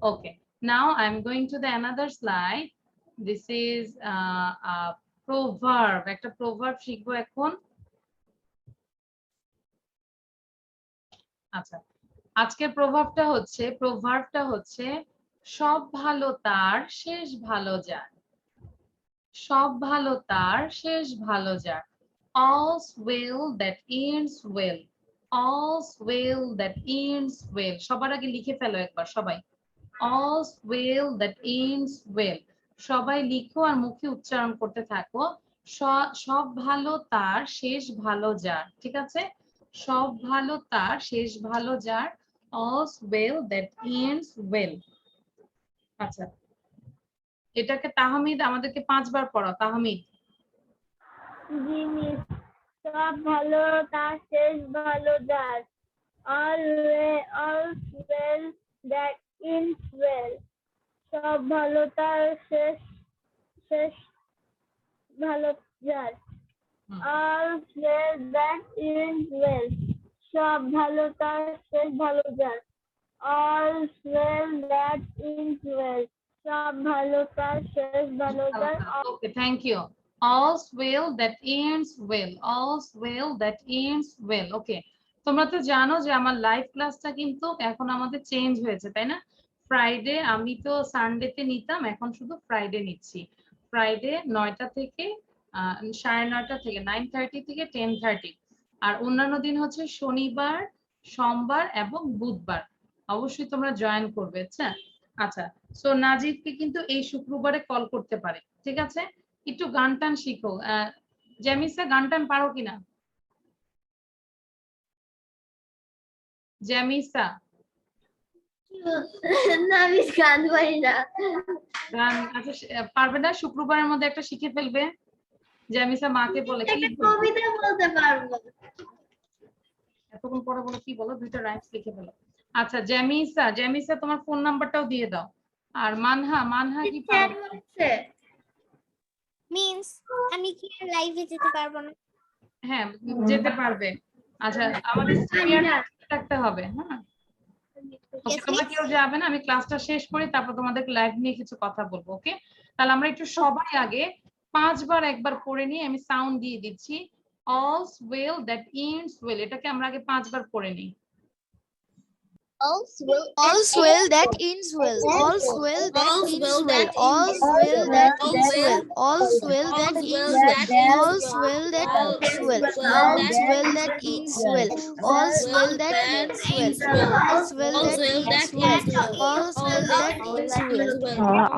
Okay, now I am going to the another slide. This is proverb, একটা প্রোভার্ব শিখবো এখন। আচ্ছা, আজকের প্রভাবটা হচ্ছে সব ভালো তার শেষ ভালো যার। সব ভালো তার শেষ ভালো যার। All's well that ends well. All's well that ends well. সবার আগে লিখে ফেলো একবার সবাই। All's well that ends well. সবাই লিখো আর মুখে উচ্চারণ করতে থাকো। সব ভালো তার শেষ ভালো যার। ঠিক আছে? সব ভালো তার শেষ ভালো যার। All's well that ends well. আচ্ছা, এটাকে তাহমিদ আমাদেরকে 5 বার পড়াও। তাহমিদ। জি মিস, সব ভালো তার শেষ ভালো যার। All's well that ends well. সব ভালো তার শেষ ভালো যার। All's well that ends well. সব ভালো তার শেষ ভালো যার। All's well that ends well. সব ভালো তার শেষ ভালো যার। Okay, thank you. All's well that ends well. All's well that ends well. Okay. তোমরা তো জানো যে আমার লাইভ ক্লাসটা কিন্তু এখন আমাদের চেঞ্জ হয়েছে, তাই না? ফ্রাইডে, আমি তো সানডেতে নিতাম, এখন শুধু ফ্রাইডে নিচ্ছি। ফ্রাইডে 9টা থেকে 9:30 থেকে 9:30 থেকে 10:30। আর অন্যান্য দিন হচ্ছে শনিবার, সোমবার এবং বুধবার। অবশ্যই তোমরা জয়েন করবে। আচ্ছা আচ্ছা, সো নাজিবকে কিন্তু এই শুক্রবারে কল করতে পারে। ঠিক আছে? একটু গান টান শিখো। জ্যামিসা, গান টান পারো কিনা? জ্যামিসা, না আমি গান পারি না। গান আচ্ছা পারবে না? শুক্রবারের মধ্যে একটা শিখে ফেলবে। জ্যামিসা মাকে বলে কি বলবো? কবিতা বলতে পারবো। এতক্ষণ পরে বলে কি বলো, দুইটা রাইমস লিখে ফেলো। আচ্ছা জ্যামিসা তোমার ফোন নাম্বারটাও দিয়ে দাও। আর মানহা কি পারো? মিন্স আমি কি লাইভে যেতে পারবো না? হ্যাঁ, যেতে পারবে। আচ্ছা, আমাদের সিনিয়র থাকতে হবে। হ্যাঁ, Yes, তোমরা miss. কেউ যাবে না, আমি ক্লাসটা শেষ করি, তারপর তোমাদের লাইভ নিয়ে কিছু কথা বলবো। ওকে? তাহলে আমরা একটু সবাই আগে 5 বার একবার পড়ে নিয়ে আমি সাউন্ড দিয়ে দিচ্ছি। All's well that ends well. এটাকে আমরা আগে 5 বার পড়ে নিই। All's well that ends well. All's well that ends well. All's well that ends well. All's well that ends well. All's well that ends well. All's well that ends well. All's well that ends well. All's well that ends well. All's well that ends well.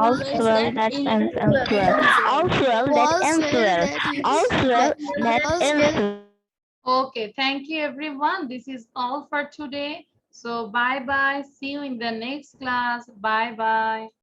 All's well that ends well. All's well that ends well. All's well that ends well. Okay, thank you everyone. This is all for today. So bye bye. See you in the next class. Bye bye.